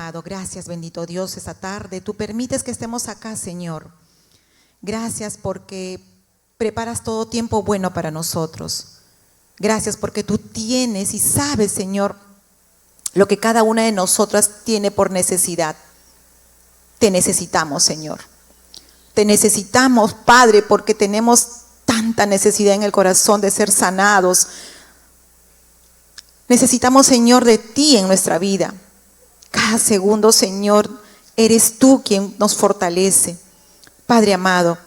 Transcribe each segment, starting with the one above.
amado, gracias, bendito Dios, esta tarde. Tú permites que estemos acá, Señor. Gracias porque preparas todo tiempo bueno para nosotros. Gracias porque tú tienes y sabes, Señor, lo que cada una de nosotras tiene por necesidad. Te necesitamos, Señor. Te necesitamos, Padre, porque tenemos tanta necesidad en el corazón de ser sanados. Necesitamos, Señor, de ti en nuestra vida. Cada segundo, Señor, eres tú quien nos fortalece. Padre amado,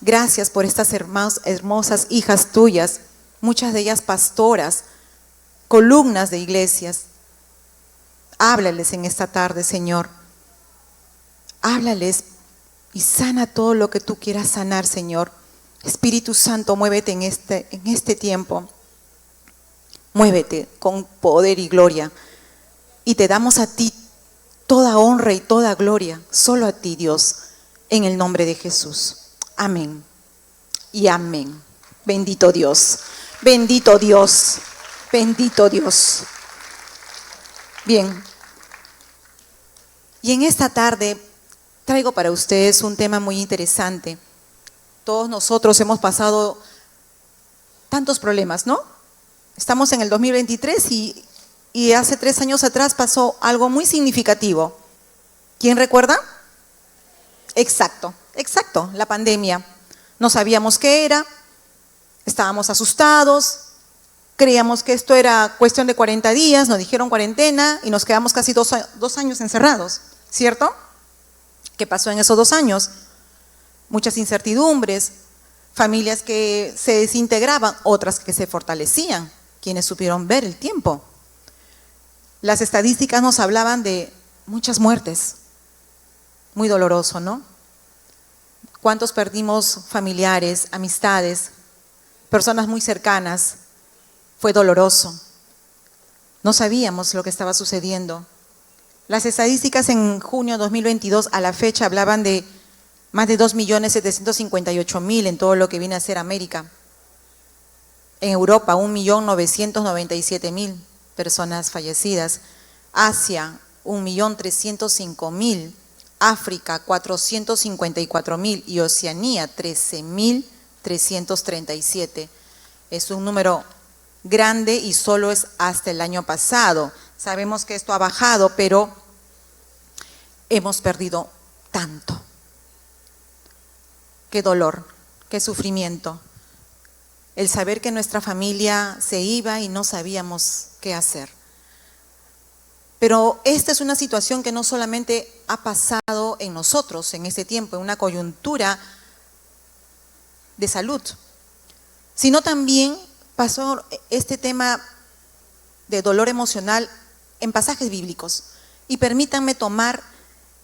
gracias por estas hermosas hijas tuyas, muchas de ellas pastoras, columnas de iglesias. Háblales en esta tarde, Señor. Háblales y sana todo lo que tú quieras sanar, Señor. Espíritu Santo, muévete en este tiempo. Muévete con poder y gloria. Y te damos a ti toda honra y toda gloria, solo a ti, Dios, en el nombre de Jesús. Amén y amén. Bendito Dios, bendito Dios, bendito Dios. Bien, y en esta tarde traigo para ustedes un tema muy interesante. Todos nosotros hemos pasado tantos problemas, ¿no? Estamos en el 2023 y hace 3 años atrás pasó algo muy significativo. ¿Quién recuerda? Exacto, la pandemia. No sabíamos qué era, estábamos asustados, creíamos que esto era cuestión de 40 días, nos dijeron cuarentena y nos quedamos casi 2 años encerrados, ¿cierto? ¿Qué pasó en esos 2 años? Muchas incertidumbres, familias que se desintegraban, otras que se fortalecían, quienes supieron ver el tiempo. Las estadísticas nos hablaban de muchas muertes, muy doloroso, ¿no? ¿Cuántos perdimos familiares, amistades, personas muy cercanas? Fue doloroso. No sabíamos lo que estaba sucediendo. Las estadísticas en junio de 2022 a la fecha hablaban de más de 2.758.000 en todo lo que viene a ser América. En Europa, 1.997.000 personas fallecidas. Asia, 1.305.000. África, 454.000 y Oceanía, 13.337. Es un número grande y solo es hasta el año pasado. Sabemos que esto ha bajado, pero hemos perdido tanto. Qué dolor, qué sufrimiento. El saber que nuestra familia se iba y no sabíamos qué hacer. Pero esta es una situación que no solamente ha pasado en nosotros en este tiempo, en una coyuntura de salud, sino también pasó este tema de dolor emocional en pasajes bíblicos. Y permítanme tomar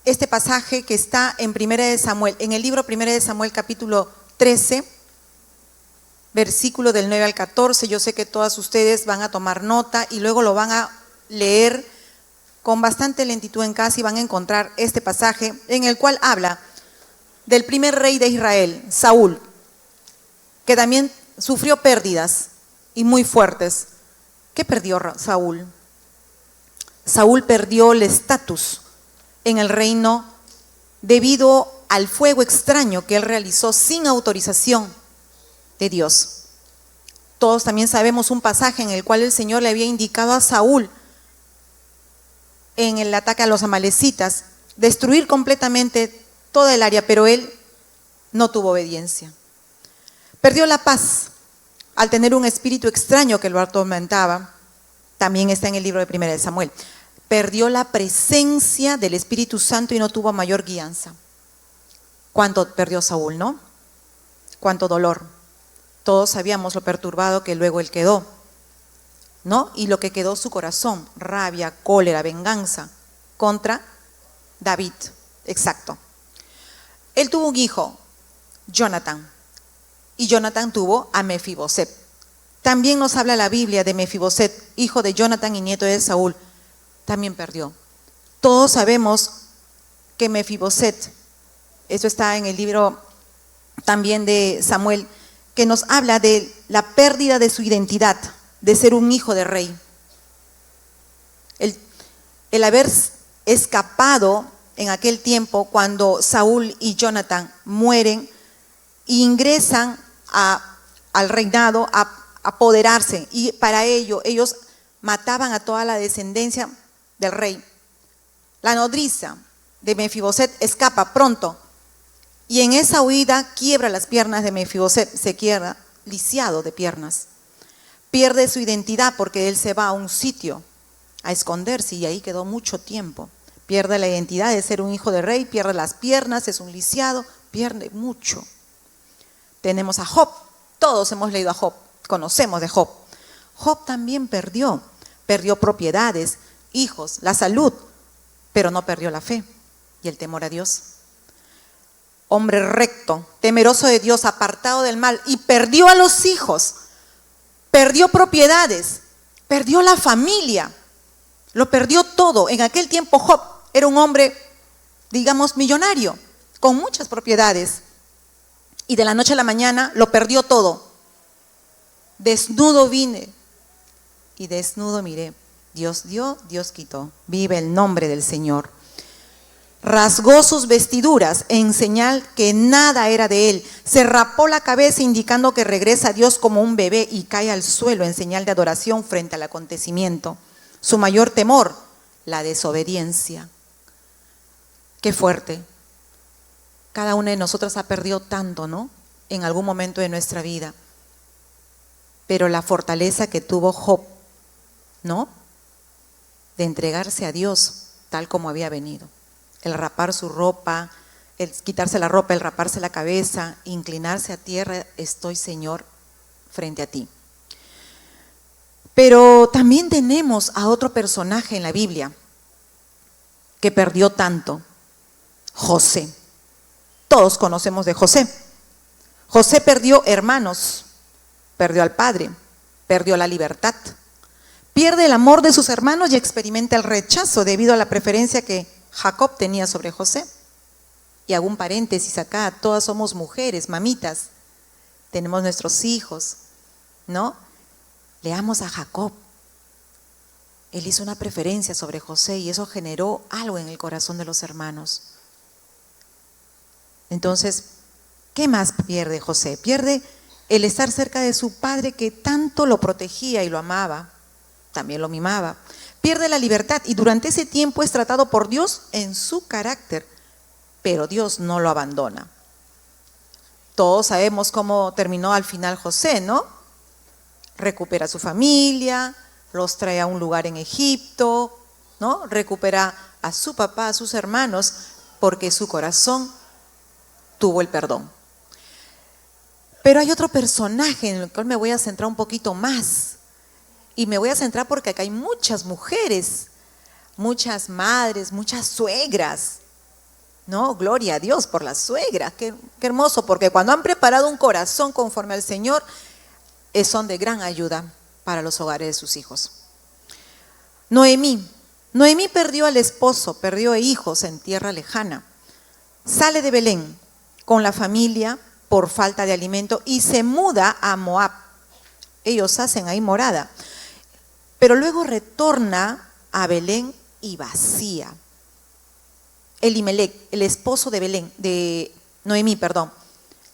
este pasaje que está en Primera de Samuel, en el libro Primera de Samuel capítulo 13, versículo del 9 al 14. Yo sé que todas ustedes van a tomar nota y luego lo van a leer con bastante lentitud en casa y van a encontrar este pasaje en el cual habla del primer rey de Israel, Saúl, que también sufrió pérdidas y muy fuertes. ¿Qué perdió Saúl? Saúl perdió el estatus en el reino debido al fuego extraño que él realizó sin autorización de Dios. Todos también sabemos un pasaje en el cual el Señor le había indicado a Saúl en el ataque a los amalecitas, destruir completamente toda el área, pero él no tuvo obediencia. Perdió la paz al tener un espíritu extraño que lo atormentaba. También está en el libro de Primera de Samuel. Perdió la presencia del Espíritu Santo y no tuvo mayor guianza. ¿Cuánto perdió Saúl, no? Cuánto dolor. Todos sabíamos lo perturbado que luego él quedó, ¿no? Y lo que quedó su corazón, rabia, cólera, venganza contra David. Exacto. Él tuvo un hijo, Jonatán, y Jonatán tuvo a Mefiboset. También nos habla la Biblia de Mefiboset, hijo de Jonatán y nieto de Saúl. También perdió. Todos sabemos que Mefiboset, eso está en el libro también de Samuel, que nos habla de la pérdida de su identidad, de ser un hijo de rey. El haber escapado en aquel tiempo cuando Saúl y Jonathan mueren e ingresan al reinado a apoderarse, y para ello ellos mataban a toda la descendencia del rey. La nodriza de Mefiboset escapa pronto y en esa huida quiebra las piernas de Mefiboset, se quiebra lisiado de piernas. Pierde su identidad porque él se va a un sitio a esconderse y ahí quedó mucho tiempo. Pierde la identidad de ser un hijo de rey, pierde las piernas, es un lisiado, pierde mucho. Tenemos a Job, todos hemos leído a Job, conocemos de Job. Job también perdió propiedades, hijos, la salud, pero no perdió la fe y el temor a Dios. Hombre recto, temeroso de Dios, apartado del mal, y perdió a los hijos, perdió propiedades, perdió la familia, lo perdió todo. En aquel tiempo Job era un hombre, digamos, millonario, con muchas propiedades, y de la noche a la mañana lo perdió todo. Desnudo vine y desnudo miré. Dios dio, Dios quitó. Vive el nombre del Señor. Rasgó sus vestiduras en señal que nada era de él. Se rapó la cabeza indicando que regresa a Dios como un bebé y cae al suelo en señal de adoración frente al acontecimiento. Su mayor temor, la desobediencia. Qué fuerte. Cada una de nosotras ha perdido tanto, ¿no? En algún momento de nuestra vida. Pero la fortaleza que tuvo Job, ¿no? De entregarse a Dios tal como había venido. El rapar su ropa, el quitarse la ropa, el raparse la cabeza, inclinarse a tierra, estoy, Señor, frente a ti. Pero también tenemos a otro personaje en la Biblia que perdió tanto, José. Todos conocemos de José. José perdió hermanos, perdió al padre, perdió la libertad, pierde el amor de sus hermanos y experimenta el rechazo debido a la preferencia que Jacob tenía sobre José. Y hago un paréntesis acá, todas somos mujeres, mamitas, tenemos nuestros hijos, ¿no? Leamos a Jacob. Él hizo una preferencia sobre José y eso generó algo en el corazón de los hermanos. Entonces, ¿qué más pierde José? Pierde el estar cerca de su padre que tanto lo protegía y lo amaba, también lo mimaba. Pierde la libertad y durante ese tiempo es tratado por Dios en su carácter, pero Dios no lo abandona. Todos sabemos cómo terminó al final José, ¿no? Recupera a su familia, los trae a un lugar en Egipto, ¿no? Recupera a su papá, a sus hermanos, porque su corazón tuvo el perdón. Pero hay otro personaje en el cual me voy a centrar un poquito más. Y me voy a centrar porque acá hay muchas mujeres, muchas madres, muchas suegras, ¿no? Gloria a Dios por las suegras, qué hermoso, porque cuando han preparado un corazón conforme al Señor, son de gran ayuda para los hogares de sus hijos. Noemí perdió al esposo, perdió hijos en tierra lejana. Sale de Belén con la familia por falta de alimento y se muda a Moab. Ellos hacen ahí morada. Pero luego retorna a Belén y vacía. Elimelec, el esposo de Noemí,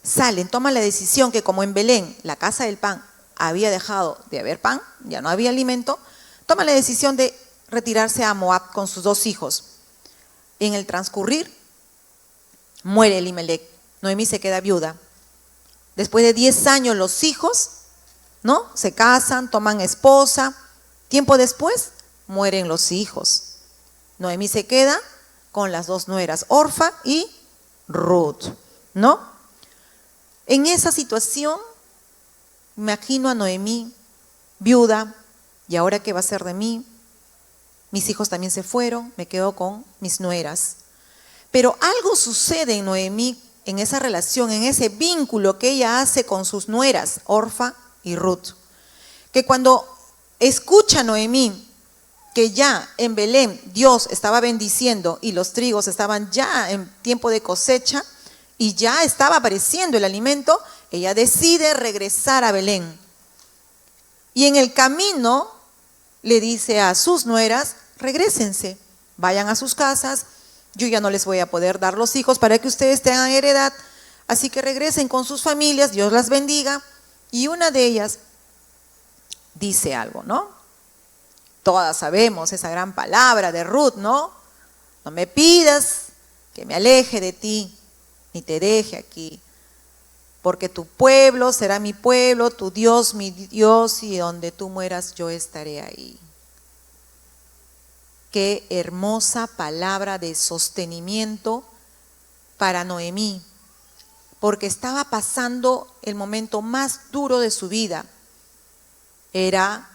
salen, toman la decisión que como en Belén, la casa del pan, había dejado de haber pan, ya no había alimento, toman la decisión de retirarse a Moab con sus 2 hijos. En el transcurrir, muere Elimelec. Noemí se queda viuda. Después de 10 años los hijos, ¿no? Se casan, toman esposa. Tiempo después, mueren los hijos. Noemí se queda con las 2 nueras, Orfa y Ruth, ¿no? En esa situación, imagino a Noemí, viuda, ¿y ahora qué va a ser de mí? Mis hijos también se fueron, me quedo con mis nueras. Pero algo sucede en Noemí, en esa relación, en ese vínculo que ella hace con sus nueras, Orfa y Ruth, que cuando escucha Noemí que ya en Belén Dios estaba bendiciendo y los trigos estaban ya en tiempo de cosecha y ya estaba apareciendo el alimento, ella decide regresar a Belén. Y en el camino le dice a sus nueras, regrésense, vayan a sus casas, yo ya no les voy a poder dar los hijos para que ustedes tengan heredad, así que regresen con sus familias, Dios las bendiga. Y una de ellas dice algo, ¿no? Todas sabemos esa gran palabra de Ruth, ¿no? No me pidas que me aleje de ti, ni te deje aquí, porque tu pueblo será mi pueblo, tu Dios mi Dios, y donde tú mueras yo estaré ahí. Qué hermosa palabra de sostenimiento para Noemí, porque estaba pasando el momento más duro de su vida. Era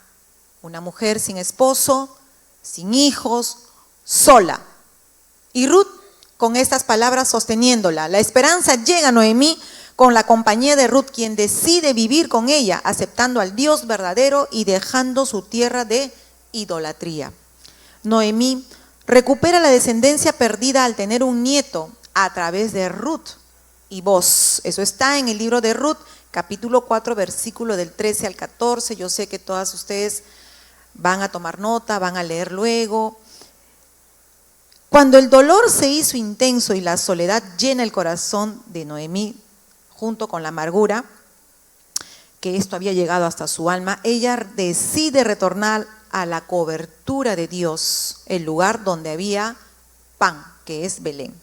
una mujer sin esposo, sin hijos, sola. Y Ruth, con estas palabras sosteniéndola, la esperanza llega a Noemí con la compañía de Ruth, quien decide vivir con ella, aceptando al Dios verdadero y dejando su tierra de idolatría. Noemí recupera la descendencia perdida al tener un nieto a través de Ruth y Boz. Eso está en el libro de Ruth, capítulo 4, versículo del 13 al 14. Yo sé que todas ustedes van a tomar nota, van a leer luego. Cuando el dolor se hizo intenso y la soledad llena el corazón de Noemí, junto con la amargura, que esto había llegado hasta su alma, ella decide retornar a la cobertura de Dios, el lugar donde había pan, que es Belén.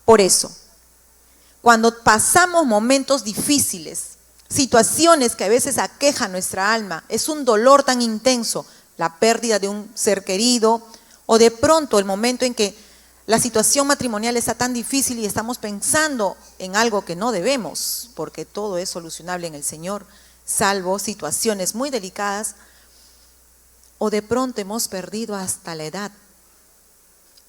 Por eso, cuando pasamos momentos difíciles, situaciones que a veces aquejan nuestra alma, es un dolor tan intenso, la pérdida de un ser querido, o de pronto el momento en que la situación matrimonial está tan difícil y estamos pensando en algo que no debemos, porque todo es solucionable en el Señor, salvo situaciones muy delicadas, o de pronto hemos perdido hasta la edad,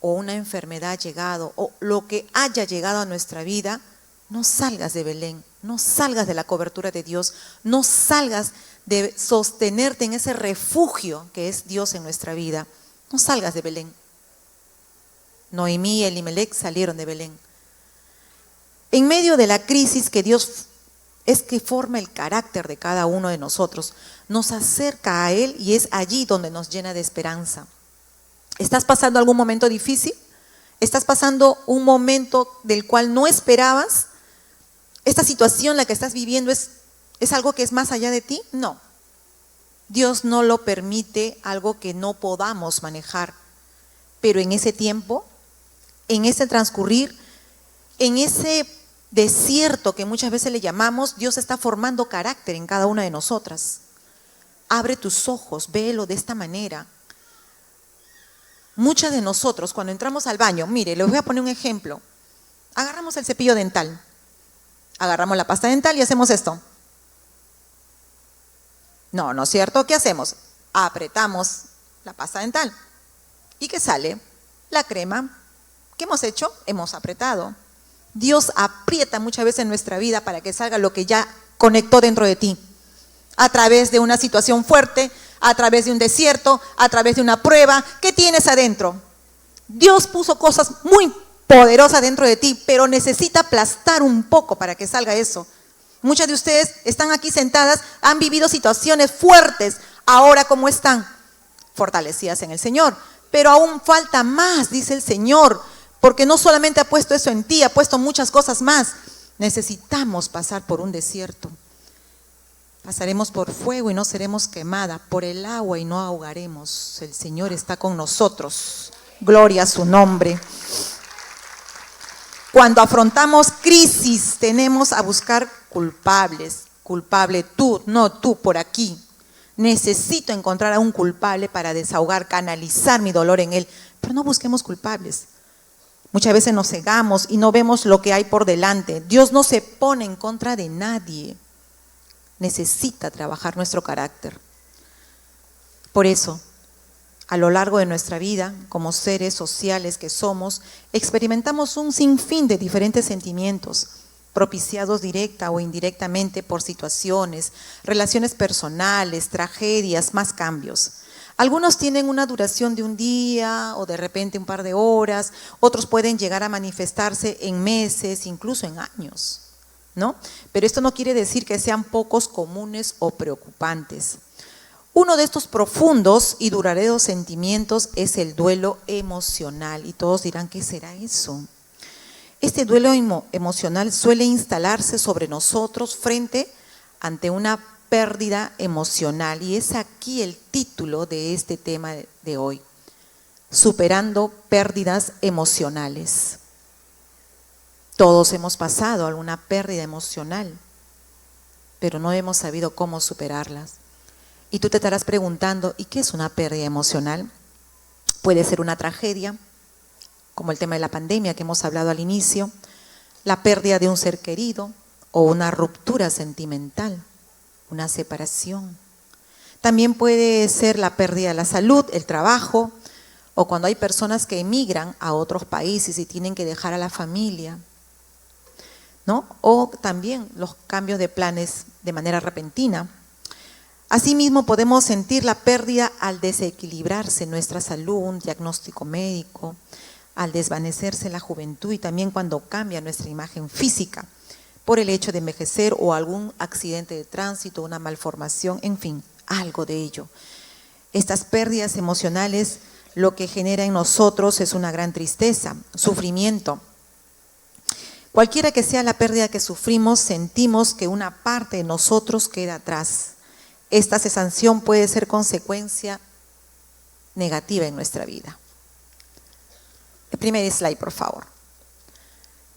o una enfermedad ha llegado, o lo que haya llegado a nuestra vida, no salgas de Belén, no salgas de la cobertura de Dios, no salgas de sostenerte en ese refugio que es Dios en nuestra vida. No salgas de Belén. Noemí y Elimelech salieron de Belén. En medio de la crisis que Dios es que forma el carácter de cada uno de nosotros, nos acerca a Él y es allí donde nos llena de esperanza. ¿Estás pasando algún momento difícil? ¿Estás pasando un momento del cual no esperabas? ¿Esta situación la que estás viviendo es algo que es más allá de ti? No. Dios no lo permite, algo que no podamos manejar. Pero en ese tiempo, en ese transcurrir, en ese desierto que muchas veces le llamamos, Dios está formando carácter en cada una de nosotras. Abre tus ojos, véelo de esta manera. Muchas de nosotros cuando entramos al baño, mire, les voy a poner un ejemplo. Agarramos el cepillo dental, agarramos la pasta dental y hacemos esto. No, ¿no es cierto? ¿Qué hacemos? Apretamos la pasta dental. ¿Y qué sale? La crema. ¿Qué hemos hecho? Hemos apretado. Dios aprieta muchas veces en nuestra vida para que salga lo que ya conectó dentro de ti. A través de una situación fuerte, a través de un desierto, a través de una prueba. ¿Qué tienes adentro? Dios puso cosas muy poderosas dentro de ti, pero necesita aplastar un poco para que salga eso. Muchas de ustedes están aquí sentadas, han vivido situaciones fuertes. Ahora, ¿cómo están? Fortalecidas en el Señor. Pero aún falta más, dice el Señor, porque no solamente ha puesto eso en ti, ha puesto muchas cosas más. Necesitamos pasar por un desierto. Pasaremos por fuego y no seremos quemada, por el agua y no ahogaremos. El Señor está con nosotros. Gloria a su nombre. Cuando afrontamos crisis, tenemos a buscar culpables. Culpable tú, no tú por aquí. Necesito encontrar a un culpable para desahogar, canalizar mi dolor en él. Pero no busquemos culpables. Muchas veces nos cegamos y no vemos lo que hay por delante. Dios no se pone en contra de nadie. Necesita trabajar nuestro carácter. Por eso, a lo largo de nuestra vida, como seres sociales que somos, experimentamos un sinfín de diferentes sentimientos, propiciados directa o indirectamente por situaciones, relaciones personales, tragedias, más cambios. Algunos tienen una duración de un día o de repente un par de horas, otros pueden llegar a manifestarse en meses, incluso en años, ¿no? Pero esto no quiere decir que sean pocos, comunes o preocupantes. Uno de estos profundos y duraderos sentimientos es el duelo emocional. Y todos dirán, ¿qué será eso? Este duelo emocional suele instalarse sobre nosotros ante una pérdida emocional. Y es aquí el título de este tema de hoy. Superando pérdidas emocionales. Todos hemos pasado alguna pérdida emocional, pero no hemos sabido cómo superarlas. Y tú te estarás preguntando, ¿y qué es una pérdida emocional? Puede ser una tragedia, como el tema de la pandemia que hemos hablado al inicio, la pérdida de un ser querido o una ruptura sentimental, una separación. También puede ser la pérdida de la salud, el trabajo, o cuando hay personas que emigran a otros países y tienen que dejar a la familia, ¿no? O también los cambios de planes de manera repentina. Asimismo, podemos sentir la pérdida al desequilibrarse nuestra salud, un diagnóstico médico, al desvanecerse la juventud y también cuando cambia nuestra imagen física por el hecho de envejecer o algún accidente de tránsito, una malformación, en fin, algo de ello. Estas pérdidas emocionales lo que genera en nosotros es una gran tristeza, sufrimiento. Cualquiera que sea la pérdida que sufrimos, sentimos que una parte de nosotros queda atrás. Esta sensación puede ser consecuencia negativa en nuestra vida. El primer slide, por favor.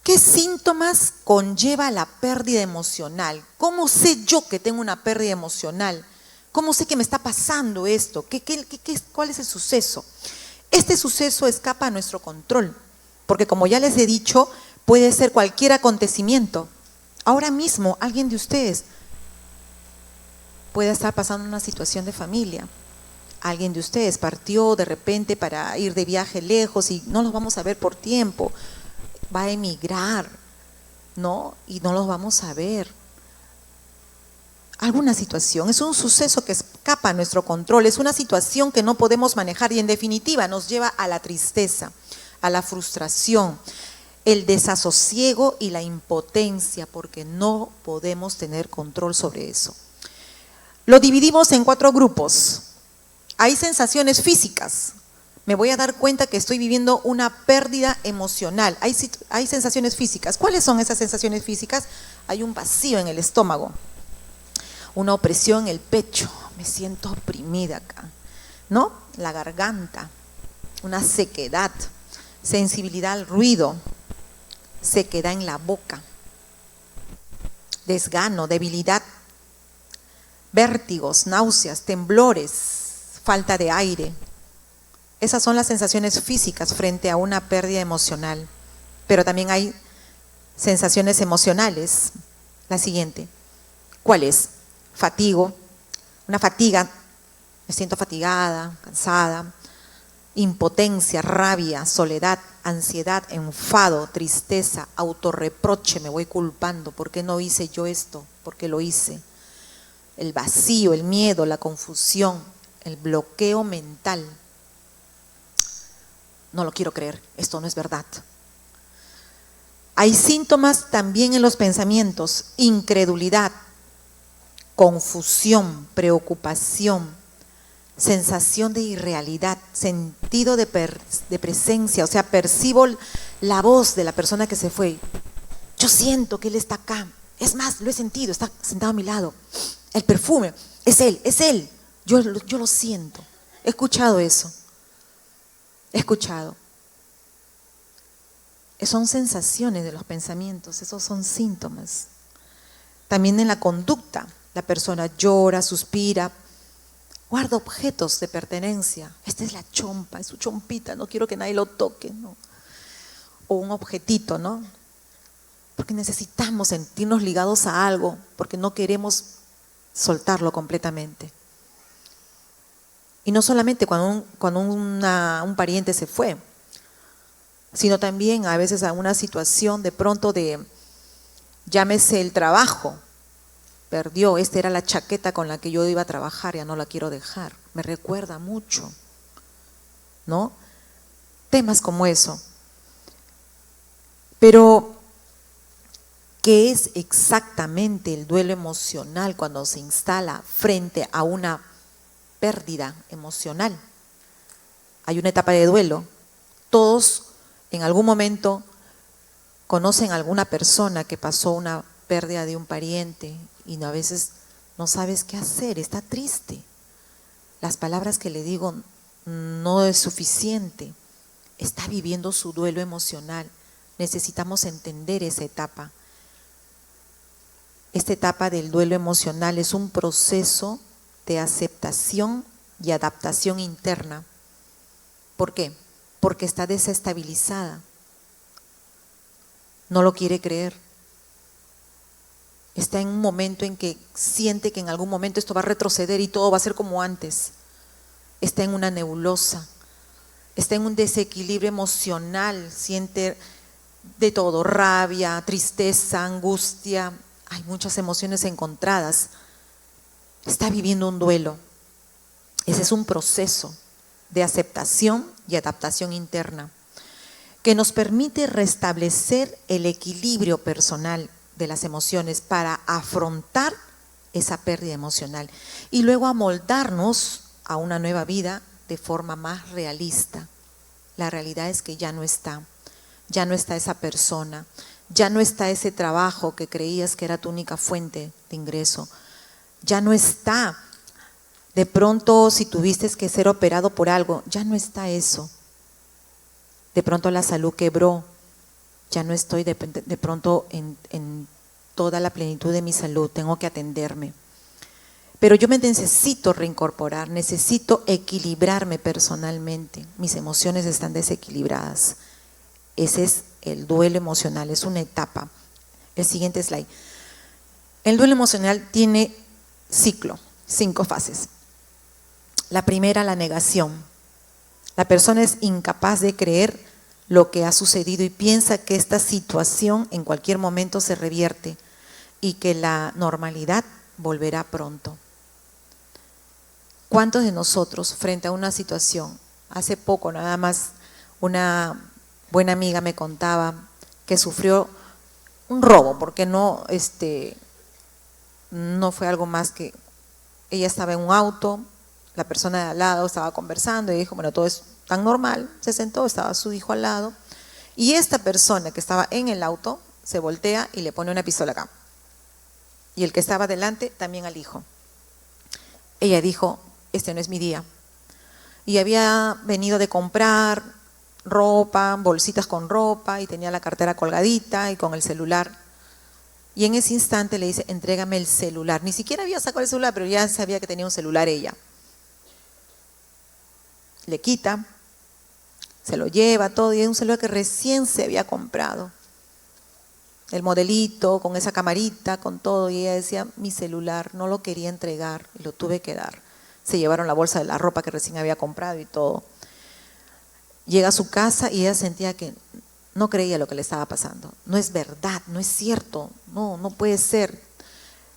¿Qué síntomas conlleva la pérdida emocional? ¿Cómo sé yo que tengo una pérdida emocional? ¿Cómo sé que me está pasando esto? ¿Cuál es el suceso? Este suceso escapa a nuestro control, porque como ya les he dicho, puede ser cualquier acontecimiento. Ahora mismo, alguien de ustedes puede estar pasando una situación de familia. Alguien de ustedes partió de repente para ir de viaje lejos y no los vamos a ver por tiempo. Va a emigrar, ¿no? Y no los vamos a ver. Alguna situación, es un suceso que escapa a nuestro control, es una situación que no podemos manejar y en definitiva nos lleva a la tristeza, a la frustración, el desasosiego y la impotencia, porque no podemos tener control sobre eso. Lo dividimos en 4 grupos. Hay sensaciones físicas. Me voy a dar cuenta que estoy viviendo una pérdida emocional. Hay sensaciones físicas. ¿Cuáles son esas sensaciones físicas? Hay un vacío en el estómago, una opresión en el pecho. Me siento oprimida acá, ¿no? La garganta, una sequedad, sensibilidad al ruido, sequedad en la boca, desgano, debilidad, vértigos, náuseas, temblores, falta de aire. Esas son las sensaciones físicas frente a una pérdida emocional. Pero también hay sensaciones emocionales. La siguiente. ¿Cuál es? Una fatiga, me siento fatigada, cansada, impotencia, rabia, soledad, ansiedad, enfado, tristeza, autorreproche, me voy culpando, ¿por qué no hice yo esto? ¿Por qué lo hice? El vacío, el miedo, la confusión, el bloqueo mental. No lo quiero creer, esto no es verdad. Hay síntomas también en los pensamientos, incredulidad, confusión, preocupación, sensación de irrealidad, sentido de presencia, o sea, percibo la voz de la persona que se fue. Yo siento que él está acá, es más, lo he sentido, está sentado a mi lado. El perfume, es él, yo lo siento. He escuchado eso, he escuchado. Son sensaciones de los pensamientos, esos son síntomas. También en la conducta, la persona llora, suspira, guarda objetos de pertenencia. Esta es la chompa, es su chompita, no quiero que nadie lo toque, ¿no? O un objetito, ¿no? Porque necesitamos sentirnos ligados a algo, porque no queremos soltarlo completamente. Y no solamente cuando un pariente se fue, sino también a veces a una situación de pronto de, llámese el trabajo, perdió, esta era la chaqueta con la que yo iba a trabajar, ya no la quiero dejar, me recuerda mucho, ¿no? Temas como eso. Pero, ¿qué es exactamente el duelo emocional cuando se instala frente a una pérdida emocional. Hay una etapa de duelo. Todos en algún momento conocen a alguna persona que pasó una pérdida de un pariente y a veces no sabes qué hacer, está triste. Las palabras que le digo no es suficiente. Está viviendo su duelo emocional. Necesitamos entender esa etapa. Esta etapa del duelo emocional es un proceso de aceptación y adaptación interna. ¿Por qué? Porque está desestabilizada. No lo quiere creer. Está en un momento en que siente que en algún momento esto va a retroceder y todo va a ser como antes. Está en una nebulosa. Está en un desequilibrio emocional. Siente de todo, rabia, tristeza, angustia. Hay muchas emociones encontradas. Está viviendo un duelo. Ese es un proceso de aceptación y adaptación interna que nos permite restablecer el equilibrio personal de las emociones para afrontar esa pérdida emocional y luego amoldarnos a una nueva vida de forma más realista. La realidad es que ya no está esa persona, ya no está ese trabajo que creías que era tu única fuente de ingreso, ya no está. De pronto, si tuviste que ser operado por algo, ya no está eso. De pronto la salud quebró, ya no estoy de pronto en toda la plenitud de mi salud, tengo que atenderme. Pero yo me necesito reincorporar, necesito equilibrarme personalmente. Mis emociones están desequilibradas. Ese es el duelo emocional, es una etapa. El siguiente slide. El duelo emocional tiene ciclo, 5 fases. La primera, la negación. La persona es incapaz de creer lo que ha sucedido y piensa que esta situación en cualquier momento se revierte y que la normalidad volverá pronto. ¿Cuántos de nosotros frente a una situación? Hace poco nada más una buena amiga me contaba que sufrió un robo, porque no fue algo más que ella estaba en un auto, la persona de al lado estaba conversando y dijo, bueno, todo es tan normal, se sentó, estaba su hijo al lado y esta persona que estaba en el auto se voltea y le pone una pistola acá y el que estaba delante también al hijo. Ella dijo, este no es mi día, y había venido de comprar ropa, bolsitas con ropa y tenía la cartera colgadita y con el celular. Y en ese instante le dice, entrégame el celular. Ni siquiera había sacado el celular, pero ya sabía que tenía un celular ella. Le quita, se lo lleva todo y es un celular que recién se había comprado. El modelito, con esa camarita, con todo. Y ella decía, mi celular, no lo quería entregar y lo tuve que dar. Se llevaron la bolsa de la ropa que recién había comprado y todo. Llega a su casa y ella sentía que no creía lo que le estaba pasando. No es verdad, no es cierto, no puede ser.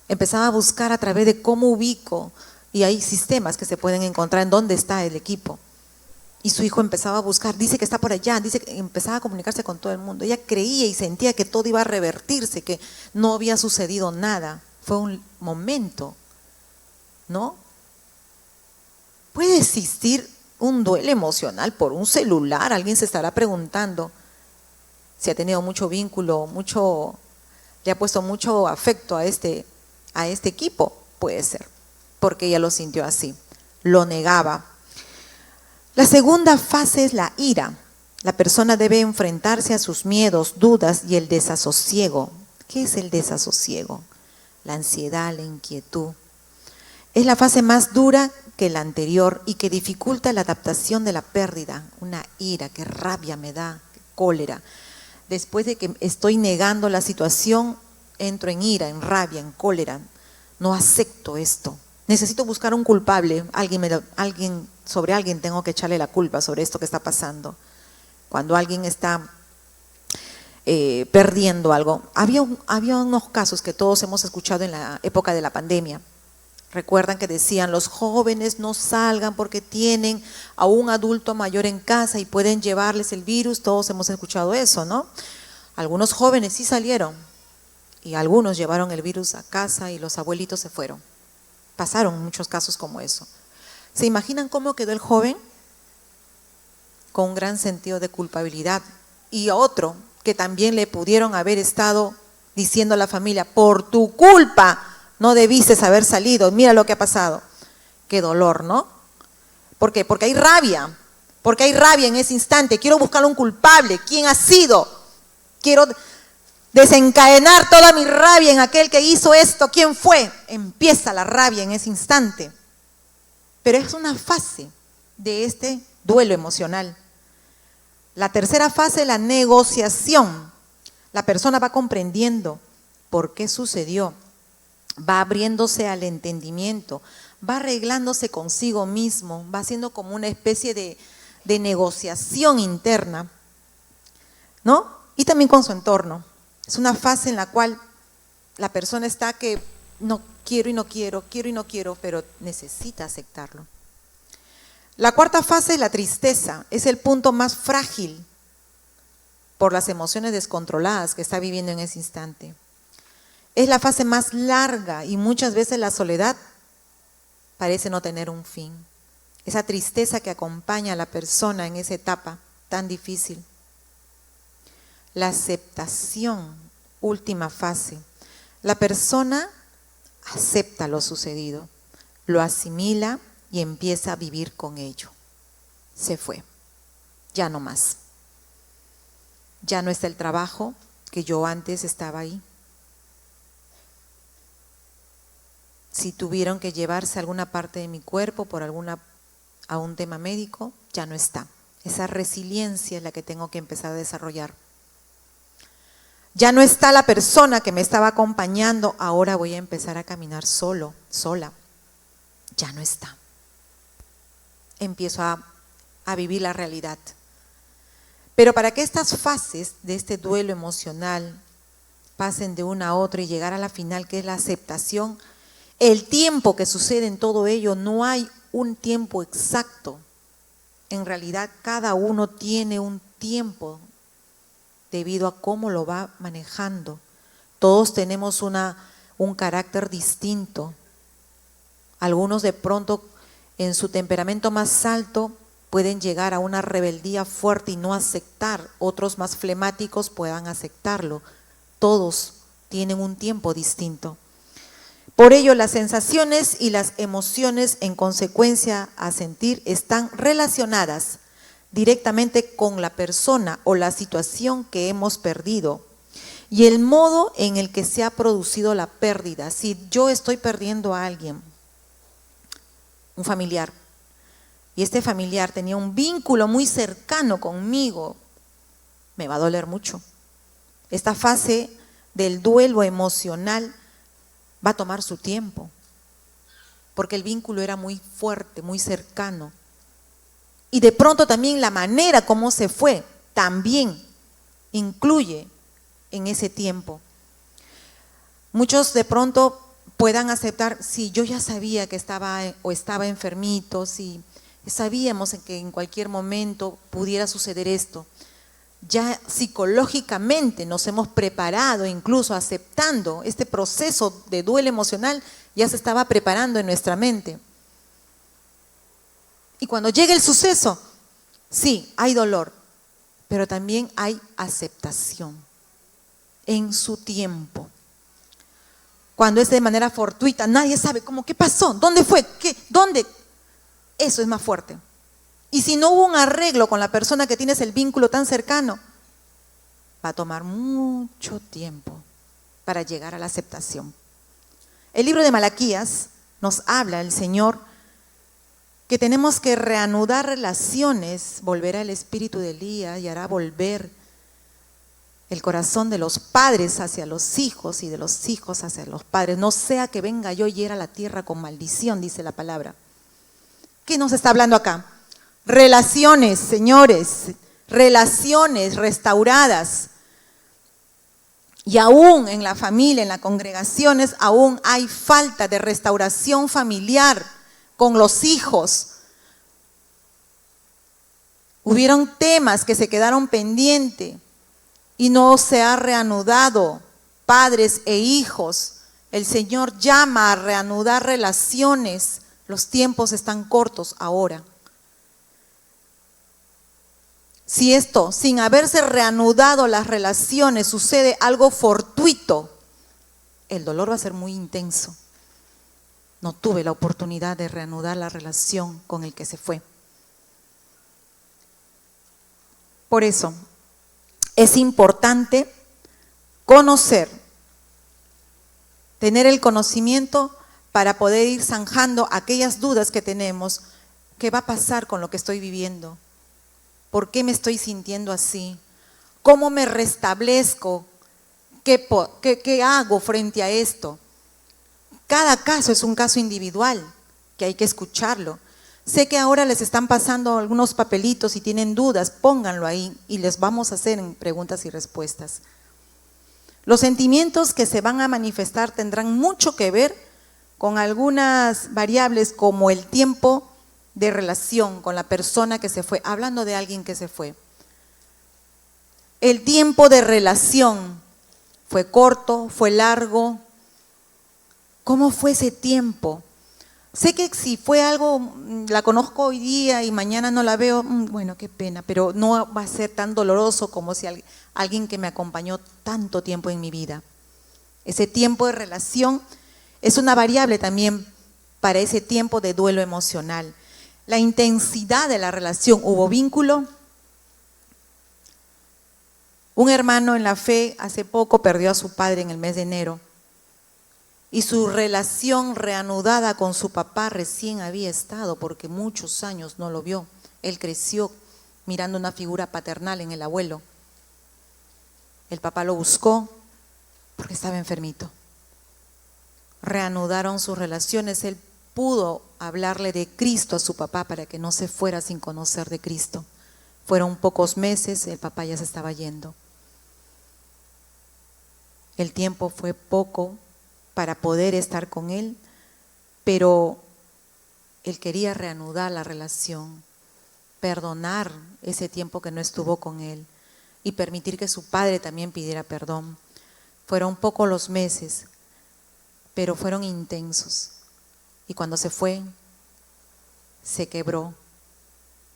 Empezaba a buscar a través de cómo ubico, y hay sistemas que se pueden encontrar en dónde está el equipo. Y su hijo empezaba a buscar, dice que está por allá, dice que empezaba a comunicarse con todo el mundo. Ella creía y sentía que todo iba a revertirse, que no había sucedido nada. Fue un momento, ¿no? ¿Puede existir un duelo emocional por un celular? Alguien se estará preguntando si ha tenido mucho vínculo, le ha puesto mucho afecto a este equipo. Puede ser, porque ella lo sintió así, lo negaba. La segunda fase es la ira. La persona debe enfrentarse a sus miedos, dudas y el desasosiego. ¿Qué es el desasosiego? La ansiedad, la inquietud. Es la fase más dura que la anterior y que dificulta la adaptación de la pérdida. Una ira, qué rabia me da, qué cólera. Después de que estoy negando la situación, entro en ira, en rabia, en cólera. No acepto esto. Necesito buscar un culpable. Sobre alguien tengo que echarle la culpa sobre esto que está pasando. Cuando alguien está perdiendo algo. Había unos casos que todos hemos escuchado en la época de la pandemia. Recuerdan que decían, los jóvenes no salgan porque tienen a un adulto mayor en casa y pueden llevarles el virus. Todos hemos escuchado eso, ¿no? Algunos jóvenes sí salieron y algunos llevaron el virus a casa y los abuelitos se fueron. Pasaron muchos casos como eso. ¿Se imaginan cómo quedó el joven? Con un gran sentido de culpabilidad. Y a otro que también le pudieron haber estado diciendo a la familia, por tu culpa no debiste haber salido, mira lo que ha pasado. Qué dolor, ¿no? ¿Por qué? Porque hay rabia en ese instante. Quiero buscar un culpable. ¿Quién ha sido? Quiero desencadenar toda mi rabia en aquel que hizo esto. ¿Quién fue? Empieza la rabia en ese instante. Pero es una fase de este duelo emocional. La tercera fase es la negociación. La persona va comprendiendo por qué sucedió, va abriéndose al entendimiento, va arreglándose consigo mismo, va haciendo como una especie de negociación interna, ¿no? Y también con su entorno. Es una fase en la cual la persona está que no quiero y no quiero, quiero y no quiero, pero necesita aceptarlo. La cuarta fase es la tristeza, es el punto más frágil por las emociones descontroladas que está viviendo en ese instante. Es la fase más larga y muchas veces la soledad parece no tener un fin. Esa tristeza que acompaña a la persona en esa etapa tan difícil. La aceptación, última fase. La persona acepta lo sucedido, lo asimila y empieza a vivir con ello. Se fue, ya no más. Ya no está el trabajo que yo antes estaba ahí. Si tuvieron que llevarse alguna parte de mi cuerpo por a un tema médico, ya no está. Esa resiliencia es la que tengo que empezar a desarrollar. Ya no está la persona que me estaba acompañando, ahora voy a empezar a caminar solo, sola. Ya no está. Empiezo a vivir la realidad. Pero para que estas fases de este duelo emocional pasen de una a otra y llegar a la final, que es la aceptación, el tiempo que sucede en todo ello, no hay un tiempo exacto. En realidad, cada uno tiene un tiempo debido a cómo lo va manejando. Todos tenemos un carácter distinto. Algunos de pronto en su temperamento más alto pueden llegar a una rebeldía fuerte y no aceptar. Otros más flemáticos puedan aceptarlo. Todos tienen un tiempo distinto. Por ello, las sensaciones y las emociones en consecuencia a sentir están relacionadas directamente con la persona o la situación que hemos perdido y el modo en el que se ha producido la pérdida. Si yo estoy perdiendo a alguien, un familiar, y este familiar tenía un vínculo muy cercano conmigo, me va a doler mucho. Esta fase del duelo emocional va a tomar su tiempo, porque el vínculo era muy fuerte, muy cercano. Y de pronto también la manera como se fue también incluye en ese tiempo. Muchos de pronto puedan aceptar, si yo ya sabía que estaba enfermito, si sabíamos que en cualquier momento pudiera suceder esto. Ya psicológicamente nos hemos preparado, incluso aceptando este proceso de duelo emocional, ya se estaba preparando en nuestra mente. Y cuando llega el suceso, sí, hay dolor, pero también hay aceptación en su tiempo. Cuando es de manera fortuita, nadie sabe cómo, qué pasó, dónde fue, qué, dónde. Eso es más fuerte. Y si no hubo un arreglo con la persona que tienes el vínculo tan cercano, va a tomar mucho tiempo para llegar a la aceptación. El libro de Malaquías nos habla el Señor que tenemos que reanudar relaciones, volverá el espíritu de Elías y hará volver el corazón de los padres hacia los hijos y de los hijos hacia los padres. No sea que venga yo y hiera la tierra con maldición, dice la palabra. ¿Qué nos está hablando acá? Relaciones, señores, relaciones restauradas. Y aún en la familia, en las congregaciones, aún hay falta de restauración familiar con los hijos. Hubieron temas que se quedaron pendientes y no se ha reanudado. Padres e hijos, el Señor llama a reanudar relaciones Los tiempos están cortos ahora. Si esto, sin haberse reanudado las relaciones, sucede algo fortuito, el dolor va a ser muy intenso. No tuve la oportunidad de reanudar la relación con el que se fue. Por eso, es importante conocer, tener el conocimiento para poder ir zanjando aquellas dudas que tenemos. ¿Qué va a pasar con lo que estoy viviendo? ¿Por qué me estoy sintiendo así? ¿Cómo me restablezco? ¿Qué hago frente a esto? Cada caso es un caso individual que hay que escucharlo. Sé que ahora les están pasando algunos papelitos y tienen dudas, pónganlo ahí y les vamos a hacer en preguntas y respuestas. Los sentimientos que se van a manifestar tendrán mucho que ver con algunas variables como el tiempo de relación con la persona que se fue, hablando de alguien que se fue. El tiempo de relación, ¿fue corto? ¿Fue largo? ¿Cómo fue ese tiempo? Sé que si fue algo, la conozco hoy día y mañana no la veo, bueno, qué pena, pero no va a ser tan doloroso como si alguien que me acompañó tanto tiempo en mi vida. Ese tiempo de relación es una variable también para ese tiempo de duelo emocional. La intensidad de la relación, ¿hubo vínculo? Un hermano en la fe hace poco perdió a su padre en el mes de enero. Y su relación reanudada con su papá recién había estado, porque muchos años no lo vio. Él creció mirando una figura paternal en el abuelo. El papá lo buscó porque estaba enfermito. Reanudaron sus relaciones. Él pudo hablarle de Cristo a su papá para que no se fuera sin conocer de Cristo. Fueron pocos meses, el papá ya se estaba yendo. El tiempo fue poco para poder estar con él, pero él quería reanudar la relación, perdonar ese tiempo que no estuvo con él y permitir que su padre también pidiera perdón. Fueron pocos los meses, pero fueron intensos. Y cuando se fue, se quebró,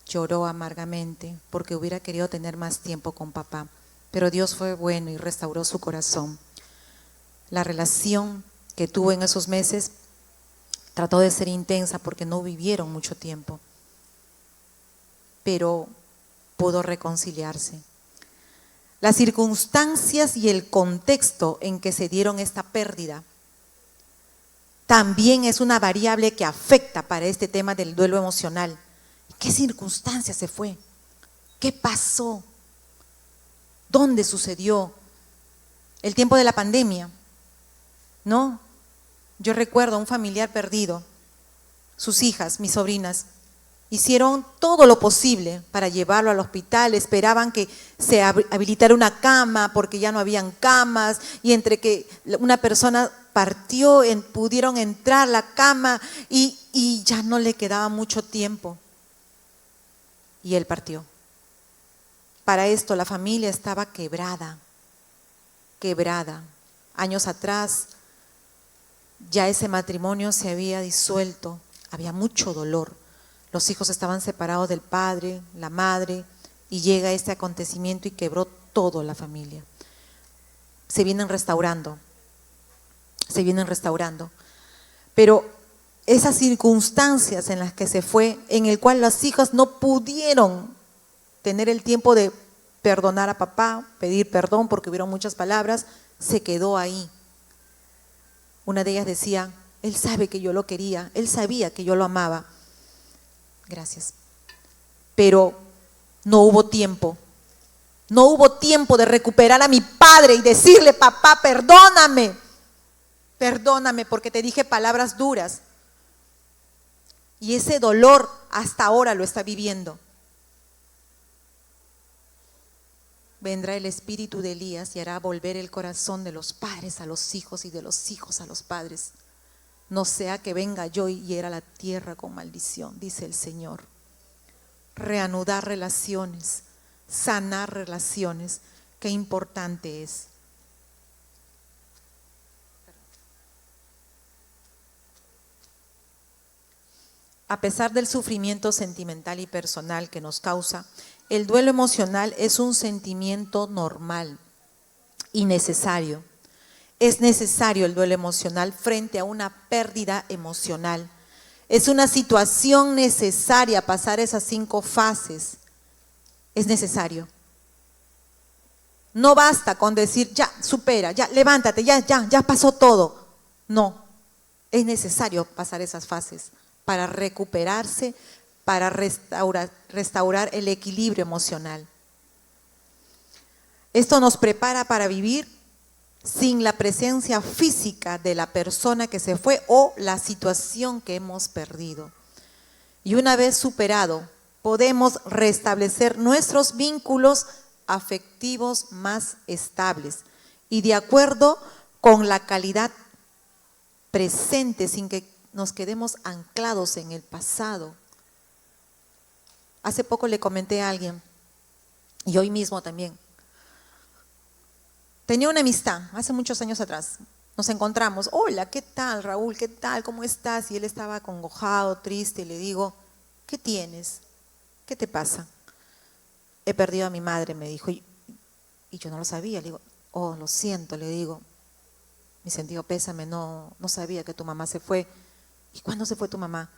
lloró amargamente porque hubiera querido tener más tiempo con papá. Pero Dios fue bueno y restauró su corazón. La relación que tuvo en esos meses trató de ser intensa porque no vivieron mucho tiempo, pero pudo reconciliarse. Las circunstancias y el contexto en que se dieron esta pérdida también es una variable que afecta para este tema del duelo emocional. ¿Qué circunstancias se fue? ¿Qué pasó? ¿Dónde sucedió? El tiempo de la pandemia, ¿no? Yo recuerdo a un familiar perdido, sus hijas, mis sobrinas, hicieron todo lo posible para llevarlo al hospital, esperaban que se habilitara una cama porque ya no habían camas y entre que una persona partió, pudieron entrar la cama y ya no le quedaba mucho tiempo y él partió. Para esto la familia estaba quebrada. Años atrás ya ese matrimonio se había disuelto, había mucho dolor. Los hijos estaban separados del padre, la madre, y llega este acontecimiento y quebró toda la familia. Se vienen restaurando. Pero esas circunstancias en las que se fue, en el cual las hijas no pudieron tener el tiempo de perdonar a papá, pedir perdón porque hubieron muchas palabras, se quedó ahí. Una de ellas decía, él sabe que yo lo quería, él sabía que yo lo amaba. Gracias. Pero no hubo tiempo de recuperar a mi padre y decirle, papá, perdóname porque te dije palabras duras. Y ese dolor hasta ahora lo está viviendo. Vendrá el espíritu de Elías y hará volver el corazón de los padres a los hijos y de los hijos a los padres. No sea que venga yo y hiera la tierra con maldición, dice el Señor. Reanudar relaciones, sanar relaciones, qué importante es. A pesar del sufrimiento sentimental y personal que nos causa, el duelo emocional es un sentimiento normal y necesario. Es necesario el duelo emocional frente a una pérdida emocional. Es una situación necesaria pasar esas 5 fases. Es necesario. No basta con decir, ya, supera, ya, levántate, ya pasó todo. No, es necesario pasar esas fases para recuperarse, para restaurar el equilibrio emocional. Esto nos prepara para vivir sin la presencia física de la persona que se fue o la situación que hemos perdido. Y una vez superado, podemos restablecer nuestros vínculos afectivos más estables y de acuerdo con la calidad presente, sin que nos quedemos anclados en el pasado. Hace poco le comenté a alguien, y hoy mismo también, tenía una amistad, hace muchos años atrás, nos encontramos, hola, ¿qué tal Raúl? ¿Qué tal? ¿Cómo estás? Y él estaba acongojado, triste, y le digo, ¿qué tienes? ¿Qué te pasa? He perdido a mi madre, me dijo, y yo no lo sabía, le digo, oh, lo siento, le digo, mi sentido pésame, no sabía que tu mamá se fue. ¿Y cuándo se fue tu mamá?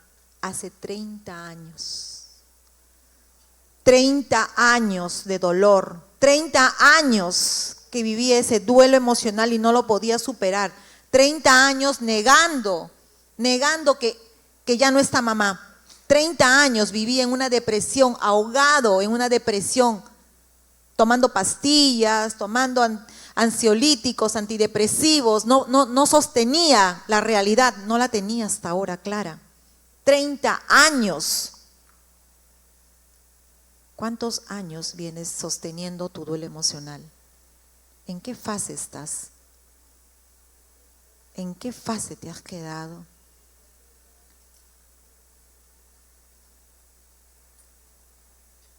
Hace 30 años. 30 años de dolor, 30 años que viví ese duelo emocional y no lo podía superar. 30 años negando que ya no está mamá. 30 años viví en una depresión, ahogado en una depresión, tomando pastillas, tomando ansiolíticos, antidepresivos, no sostenía la realidad, no la tenía hasta ahora clara. 30 años. ¿Cuántos años vienes sosteniendo tu duelo emocional? ¿En qué fase estás? ¿En qué fase te has quedado?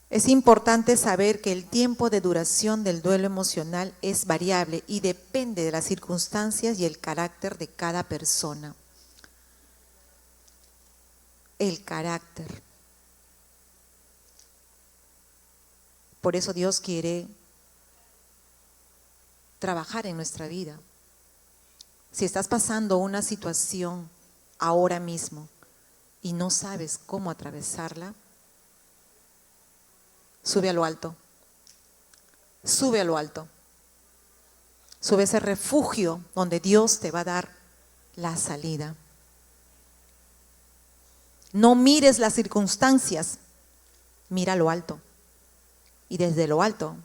Es importante saber que el tiempo de duración del duelo emocional es variable y depende de las circunstancias y el carácter de cada persona. El carácter. Por eso Dios quiere trabajar en nuestra vida. Si estás pasando una situación ahora mismo y no sabes cómo atravesarla, sube a lo alto. Sube a lo alto. Sube a ese refugio donde Dios te va a dar la salida. No mires las circunstancias, mira lo alto. Y desde lo alto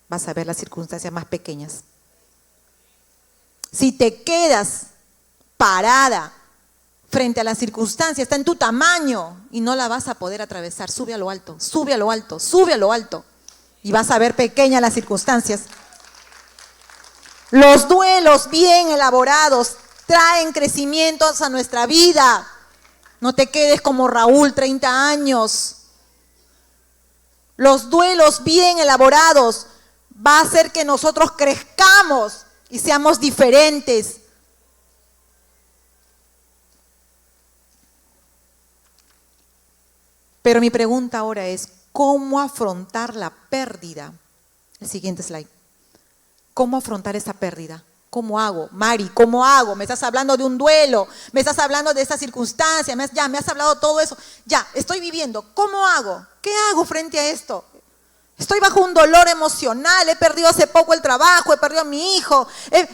vas a ver las circunstancias más pequeñas. Si te quedas parada frente a la circunstancia, está en tu tamaño y no la vas a poder atravesar, sube a lo alto, sube a lo alto, sube a lo alto y vas a ver pequeñas las circunstancias. Los duelos bien elaborados traen crecimientos a nuestra vida. No te quedes como Raúl, 30 años. Los duelos bien elaborados va a hacer que nosotros crezcamos y seamos diferentes. Pero mi pregunta ahora es, ¿cómo afrontar la pérdida? El siguiente slide. ¿Cómo afrontar esa pérdida? ¿Cómo hago? Mari, ¿cómo hago? Me estás hablando de un duelo, me estás hablando de esta circunstancia, me has hablado todo eso. Ya, estoy viviendo. ¿Cómo hago? ¿Qué hago frente a esto? Estoy bajo un dolor emocional, he perdido hace poco el trabajo, he perdido a mi hijo,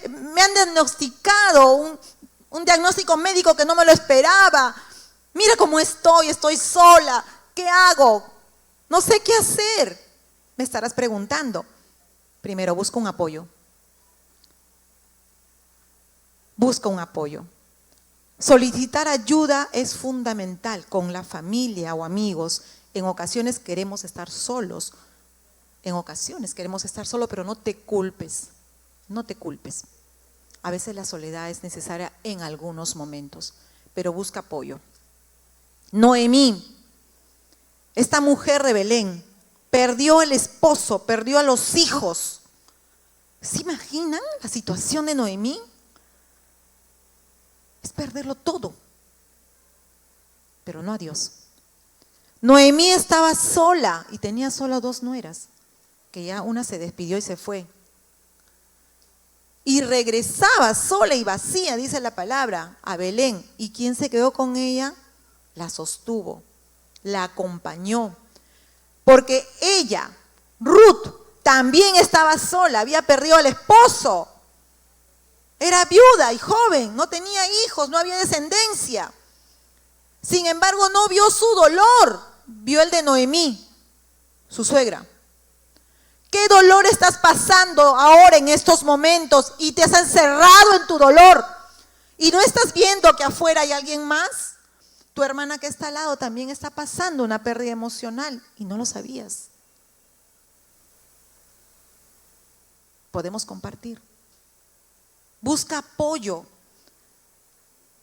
me han diagnosticado un diagnóstico médico que no me lo esperaba. Mira cómo estoy sola, ¿qué hago? No sé qué hacer. Me estarás preguntando. Primero, busca un apoyo. Busca un apoyo. Solicitar ayuda es fundamental con la familia o amigos. En ocasiones queremos estar solos. Pero no te culpes. No te culpes. A veces la soledad es necesaria en algunos momentos, pero busca apoyo. Noemí, esta mujer de Belén, perdió el esposo, perdió a los hijos. ¿Se imaginan la situación de Noemí? Es perderlo todo. pero no a Dios. Noemí estaba sola y tenía solo 2 nueras, que ya una se despidió y se fue. Y regresaba sola y vacía, dice la palabra, a Belén. ¿Y quién se quedó con ella? La sostuvo, la acompañó. Porque ella, Ruth, también estaba sola, había perdido al esposo. Era viuda y joven, no tenía hijos, no había descendencia. Sin embargo, no vio su dolor, vio el de Noemí, su suegra. ¿Qué dolor estás pasando ahora en estos momentos y te has encerrado en tu dolor? ¿Y no estás viendo que afuera hay alguien más? Tu hermana que está al lado también está pasando una pérdida emocional y no lo sabías. Podemos compartir. Busca apoyo.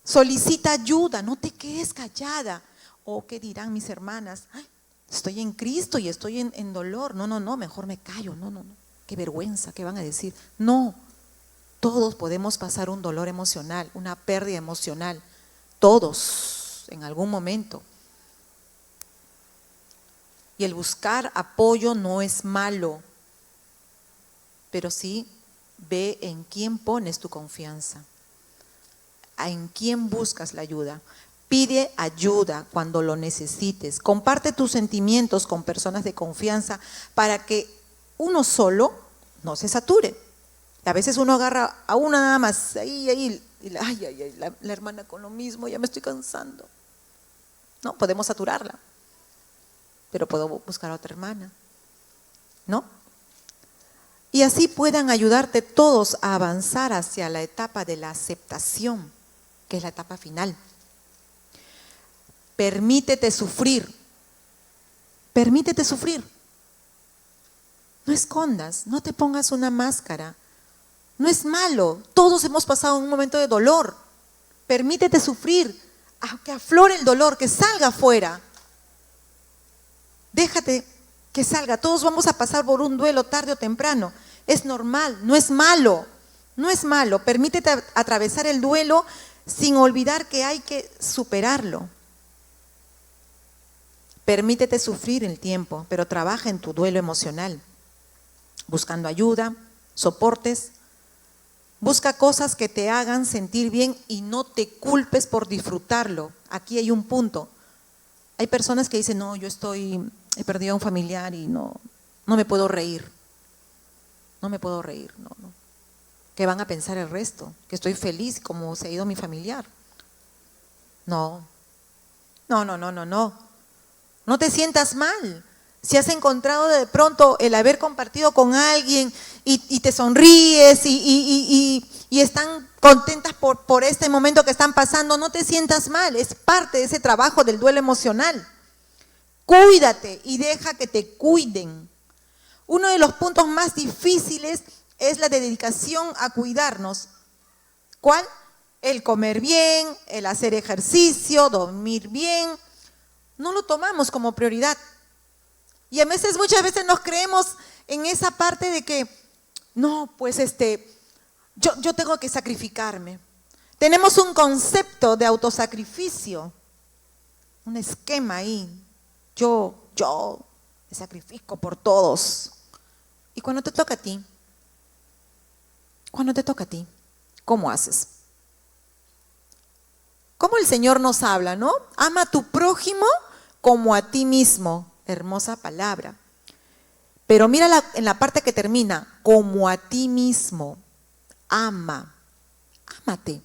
Solicita ayuda, no te quedes callada. ¿O qué dirán mis hermanas? Ay, estoy en Cristo y estoy en dolor. No, mejor me callo. No. Qué vergüenza, ¿qué van a decir? No, todos podemos pasar un dolor emocional, una pérdida emocional. Todos, en algún momento. Y el buscar apoyo no es malo, pero sí ve en quién pones tu confianza. ¿En quién buscas la ayuda? Pide ayuda cuando lo necesites. Comparte tus sentimientos con personas de confianza para que uno solo no se sature. A veces uno agarra a una nada más, y la hermana con lo mismo, ya me estoy cansando. No, podemos saturarla, pero puedo buscar a otra hermana, ¿no? Y así puedan ayudarte todos a avanzar hacia la etapa de la aceptación, que es la etapa final. Permítete sufrir. Permítete sufrir. No escondas, no te pongas una máscara. No es malo. Todos hemos pasado un momento de dolor. Permítete sufrir, que aflore el dolor, que salga afuera. Déjate que salga. Todos vamos a pasar por un duelo tarde o temprano. Es normal, no es malo. No es malo. Permítete atravesar el duelo sin olvidar que hay que superarlo. Permítete sufrir el tiempo, pero trabaja en tu duelo emocional, buscando ayuda, soportes. Busca cosas que te hagan sentir bien y no te culpes por disfrutarlo. Aquí hay un punto. Hay personas que dicen, no, he perdido a un familiar y no me puedo reír. No me puedo reír, no. ¿Qué van a pensar el resto? Que estoy feliz como se ha ido mi familiar. No. No te sientas mal. Si has encontrado de pronto el haber compartido con alguien y te sonríes y están contentas por este momento que están pasando, no te sientas mal. Es parte de ese trabajo del duelo emocional. Cuídate y deja que te cuiden. Uno de los puntos más difíciles es la dedicación a cuidarnos. ¿Cuál? El comer bien, el hacer ejercicio, dormir bien. No lo tomamos como prioridad. Y muchas veces nos creemos en esa parte de que, no, pues yo tengo que sacrificarme. Tenemos un concepto de autosacrificio, un esquema ahí. Yo me sacrifico por todos. Y cuando te toca a ti, ¿cómo haces? ¿Cómo el Señor nos habla, no? Ama a tu prójimo como a ti mismo. Hermosa palabra. Pero mira en la parte que termina, como a ti mismo. Ámate,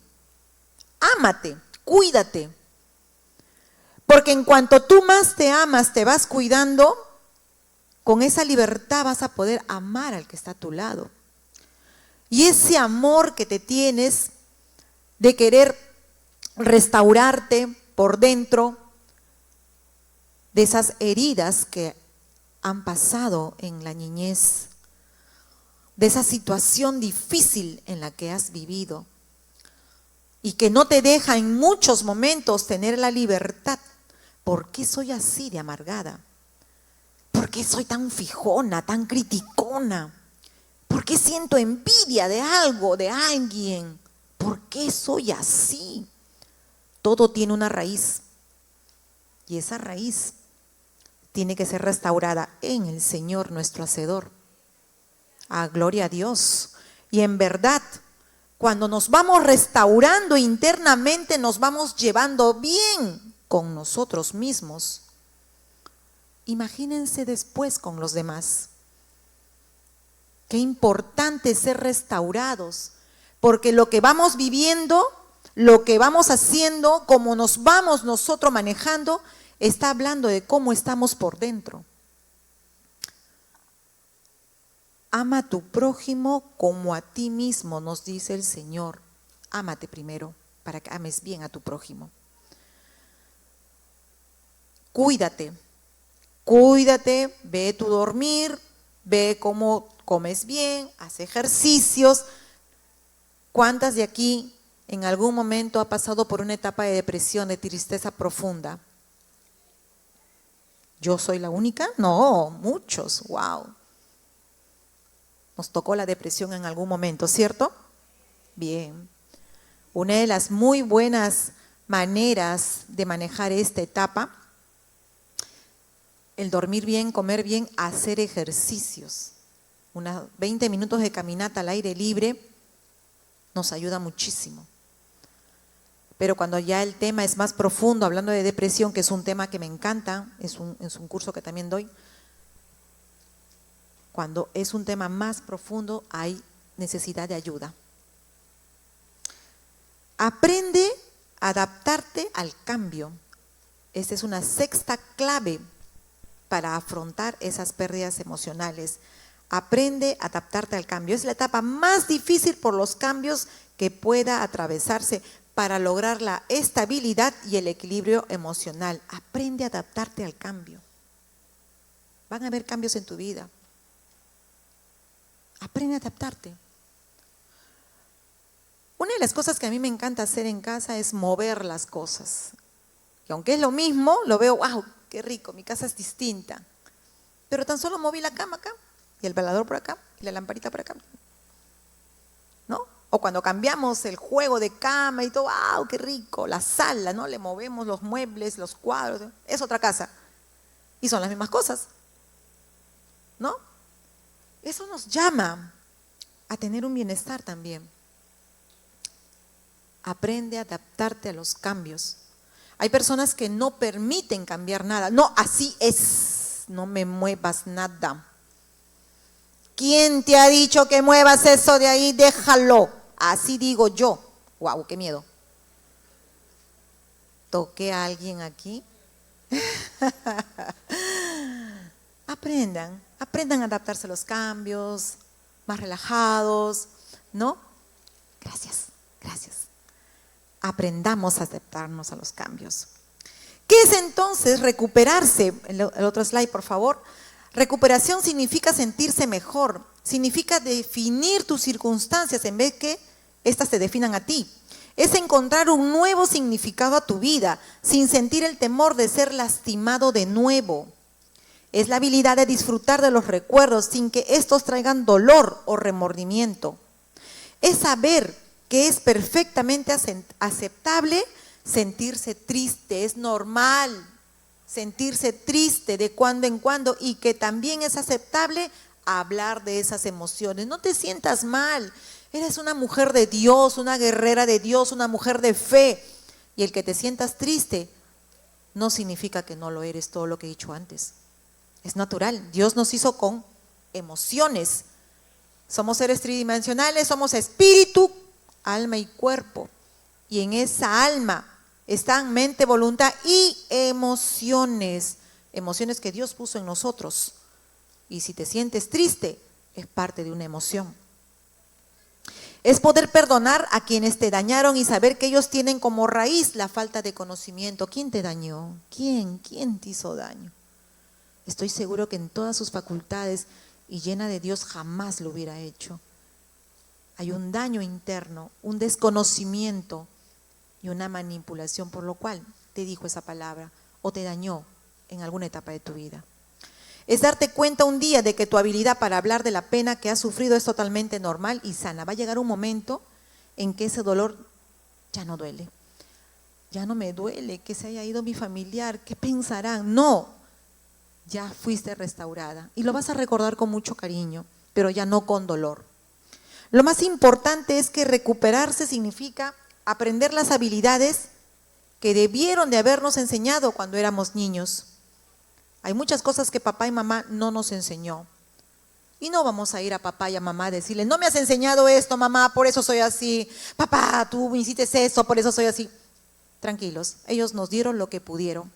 cuídate. Porque en cuanto tú más te amas, te vas cuidando, con esa libertad vas a poder amar al que está a tu lado. Y ese amor que te tienes de querer restaurarte por dentro de esas heridas que han pasado en la niñez, de esa situación difícil en la que has vivido y que no te deja en muchos momentos tener la libertad. ¿Por qué soy así de amargada? ¿Por qué soy tan fijona, tan criticona? ¿Por qué siento envidia de algo, de alguien? ¿Por qué soy así? Todo tiene una raíz. Y esa raíz tiene que ser restaurada en el Señor, nuestro Hacedor. Gloria a Dios. Y en verdad, cuando nos vamos restaurando internamente, nos vamos llevando bien con nosotros mismos. Imagínense después con los demás. Qué importante ser restaurados, porque lo que vamos viviendo, lo que vamos haciendo, cómo nos vamos nosotros manejando, está hablando de cómo estamos por dentro. Ama a tu prójimo como a ti mismo, nos dice el Señor. Ámate primero para que ames bien a tu prójimo. Cuídate, ve tu dormir, ve cómo comes bien, haz ejercicios. ¿Cuántas de aquí en algún momento ha pasado por una etapa de depresión, de tristeza profunda? ¿Yo soy la única? No, muchos, wow. Nos tocó la depresión en algún momento, ¿cierto? Bien. Una de las muy buenas maneras de manejar esta etapa, el dormir bien, comer bien, hacer ejercicios. Unos 20 minutos de caminata al aire libre nos ayuda muchísimo. Pero cuando ya el tema es más profundo, hablando de depresión, que es un tema que me encanta, es un curso que también doy, cuando es un tema más profundo hay necesidad de ayuda. Aprende a adaptarte al cambio. Esta es una sexta clave para afrontar esas pérdidas emocionales. Aprende a adaptarte al cambio. Es la etapa más difícil por los cambios que pueda atravesarse para lograr la estabilidad y el equilibrio emocional. Aprende a adaptarte al cambio. Van a haber cambios en tu vida. Aprende a adaptarte. Una de las cosas que a mí me encanta hacer en casa es mover las cosas. Y aunque es lo mismo, lo veo, wow, qué rico, mi casa es distinta. Pero tan solo moví la cama acá, y el velador por acá, y la lamparita por acá. ¿No? O cuando cambiamos el juego de cama y todo, wow, qué rico, la sala, ¿no? Le movemos los muebles, los cuadros, es otra casa. Y son las mismas cosas, ¿no? Eso nos llama a tener un bienestar también. Aprende a adaptarte a los cambios. Hay personas que no permiten cambiar nada. No, así es, no me muevas nada. ¿Quién te ha dicho que muevas eso de ahí? Déjalo. Así digo yo. Guau, qué miedo. ¿Toqué a alguien aquí? Aprendan a adaptarse a los cambios, más relajados, ¿no? Gracias. Aprendamos a aceptarnos a los cambios. ¿Qué es entonces recuperarse? El otro slide, por favor. Recuperación significa sentirse mejor, significa definir tus circunstancias en vez que éstas te definan a ti. Es encontrar un nuevo significado a tu vida sin sentir el temor de ser lastimado de nuevo. Es la habilidad de disfrutar de los recuerdos sin que estos traigan dolor o remordimiento. Es saber que es perfectamente aceptable sentirse triste, es normal sentirse triste de cuando en cuando y que también es aceptable hablar de esas emociones. No te sientas mal, eres una mujer de Dios, una guerrera de Dios, una mujer de fe. Y el que te sientas triste no significa que no lo eres, todo lo que he dicho antes. Es natural, Dios nos hizo con emociones. Somos seres tridimensionales, somos espíritu, alma y cuerpo. Y en esa alma están mente, voluntad y emociones. Emociones que Dios puso en nosotros. Y si te sientes triste, es parte de una emoción. Es poder perdonar a quienes te dañaron y saber que ellos tienen como raíz la falta de conocimiento. ¿Quién te dañó? ¿Quién te hizo daño? Estoy seguro que en todas sus facultades y llena de Dios jamás lo hubiera hecho. Hay un daño interno, un desconocimiento y una manipulación por lo cual te dijo esa palabra o te dañó en alguna etapa de tu vida. Es darte cuenta un día de que tu habilidad para hablar de la pena que has sufrido es totalmente normal y sana. Va a llegar un momento en que ese dolor ya no duele. ya no me duele que se haya ido mi familiar, ¿qué pensarán? No, ya fuiste restaurada y lo vas a recordar con mucho cariño, pero ya no con dolor. Lo más importante es que recuperarse significa aprender las habilidades que debieron de habernos enseñado cuando éramos niños. Hay muchas cosas que papá y mamá no nos enseñó. Y no vamos a ir a papá y a mamá a decirle, no me has enseñado esto, mamá, por eso soy así. Papá, tú me hiciste eso, por eso soy así. Tranquilos, ellos nos dieron lo que pudieron.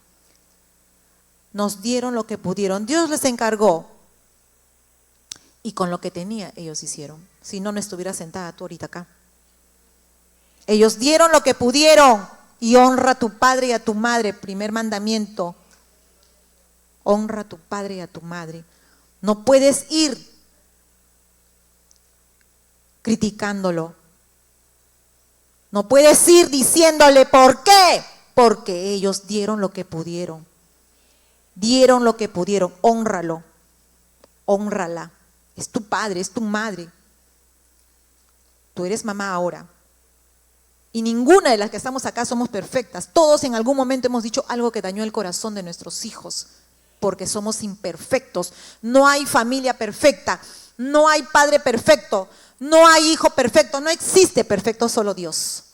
Nos dieron lo que pudieron. Dios les encargó. Y con lo que tenía, ellos hicieron. Si no, no estuvieras sentada tú ahorita acá. Ellos dieron lo que pudieron. Y honra a tu padre y a tu madre. Primer mandamiento. Honra a tu padre y a tu madre. No puedes ir criticándolo. No puedes ir diciéndole ¿por qué? Porque ellos dieron lo que pudieron. Dieron lo que pudieron. Hónralo. Hónrala. Es tu padre, es tu madre. Tú eres mamá ahora. Y ninguna de las que estamos acá somos perfectas. Todos en algún momento hemos dicho algo que dañó el corazón de nuestros hijos. Porque somos imperfectos. No hay familia perfecta. No hay padre perfecto. No hay hijo perfecto. No existe perfecto, solo Dios.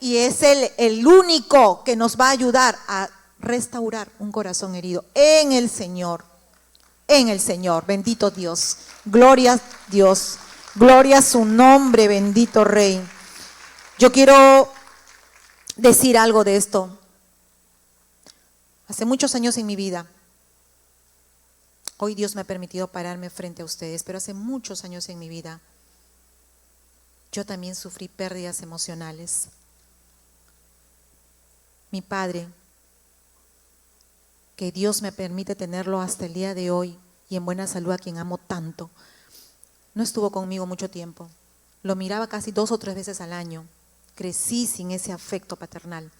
Y es el único que nos va a ayudar a restaurar un corazón herido en el Señor. En el Señor. Bendito Dios. Gloria a Dios. Gloria a su nombre, bendito Rey. Yo quiero decir algo de esto. Hace muchos años en mi vida, hoy Dios me ha permitido pararme frente a ustedes, pero hace muchos años en mi vida, yo también sufrí pérdidas emocionales. Mi padre, que Dios me permite tenerlo hasta el día de hoy y en buena salud, a quien amo tanto, no estuvo conmigo mucho tiempo. Lo miraba casi 2 o 3 veces al año. Crecí sin ese afecto paternal.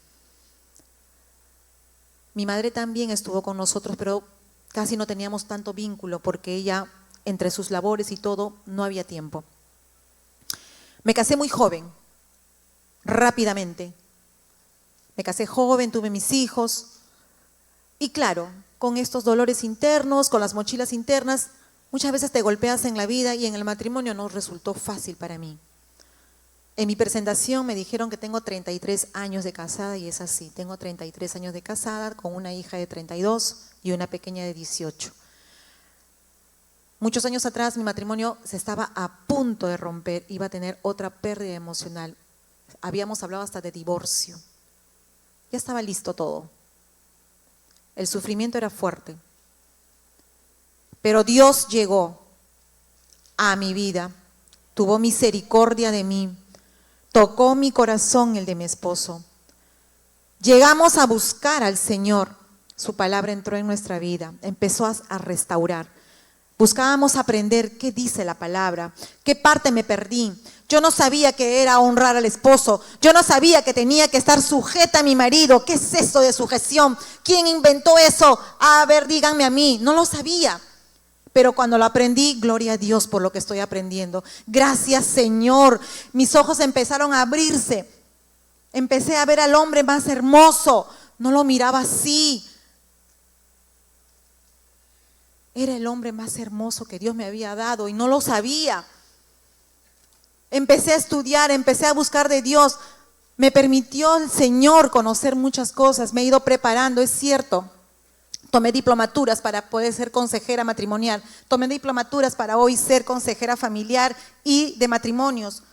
Mi madre también estuvo con nosotros, pero casi no teníamos tanto vínculo porque ella, entre sus labores y todo, no había tiempo. Me casé muy joven, rápidamente. Me casé joven, tuve mis hijos. Y claro, con estos dolores internos, con las mochilas internas, muchas veces te golpeas en la vida y en el matrimonio no resultó fácil para mí. En mi presentación me dijeron que tengo 33 años de casada y es así. Tengo 33 años de casada con una hija de 32 y una pequeña de 18. Muchos años atrás mi matrimonio se estaba a punto de romper, iba a tener otra pérdida emocional. Habíamos hablado hasta de divorcio. Ya estaba listo todo. El sufrimiento era fuerte. Pero Dios llegó a mi vida, tuvo misericordia de mí, tocó mi corazón, el de mi esposo. Llegamos a buscar al Señor, su palabra entró en nuestra vida, empezó a restaurar. Buscábamos aprender qué dice la palabra, qué parte me perdí. Yo no sabía que era honrar al esposo, yo no sabía que tenía que estar sujeta a mi marido. ¿Qué es eso de sujeción? ¿Quién inventó eso? A ver, díganme a mí, no lo sabía. Pero cuando lo aprendí, gloria a Dios por lo que estoy aprendiendo. Gracias, Señor. Mis ojos empezaron a abrirse. Empecé a ver al hombre más hermoso. No lo miraba así. Era el hombre más hermoso que Dios me había dado y no lo sabía. Empecé a estudiar, empecé a buscar de Dios. Me permitió el Señor conocer muchas cosas. Me he ido preparando, es cierto. Tomé diplomaturas para poder ser consejera matrimonial. Tomé diplomaturas para hoy ser consejera familiar y de matrimonios.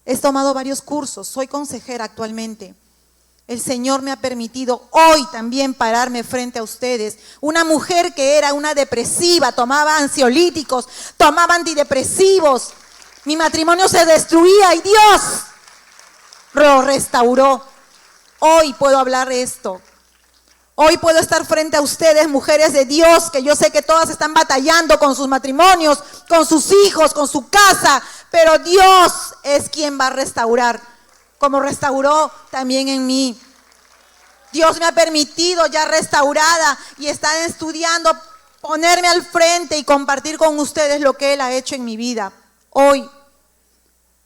He tomado varios cursos, soy consejera actualmente. El Señor me ha permitido hoy también pararme frente a ustedes. Una mujer que era una depresiva, tomaba ansiolíticos, tomaba antidepresivos. Mi matrimonio se destruía y Dios lo restauró. Hoy puedo hablar de esto. Hoy puedo estar frente a ustedes, mujeres de Dios, que yo sé que todas están batallando con sus matrimonios, con sus hijos, con su casa, pero Dios es quien va a restaurar, como restauró también en mí. Dios me ha permitido ya restaurada y estar estudiando, ponerme al frente y compartir con ustedes lo que Él ha hecho en mi vida. Hoy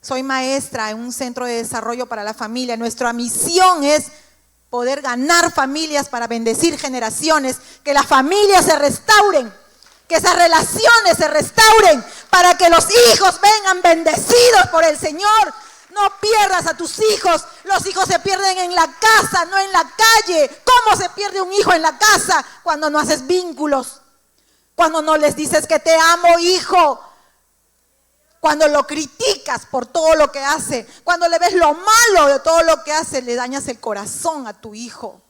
soy maestra en un centro de desarrollo para la familia. Nuestra misión es poder ganar familias para bendecir generaciones, que las familias se restauren, que esas relaciones se restauren, para que los hijos vengan bendecidos por el Señor. No pierdas a tus hijos. Los hijos se pierden en la casa, no en la calle. ¿Cómo se pierde un hijo en la casa? Cuando no haces vínculos, cuando no les dices que te amo, hijo, cuando lo criticas por todo lo que hace, cuando le ves lo malo de todo lo que hace, le dañas el corazón a tu hijo.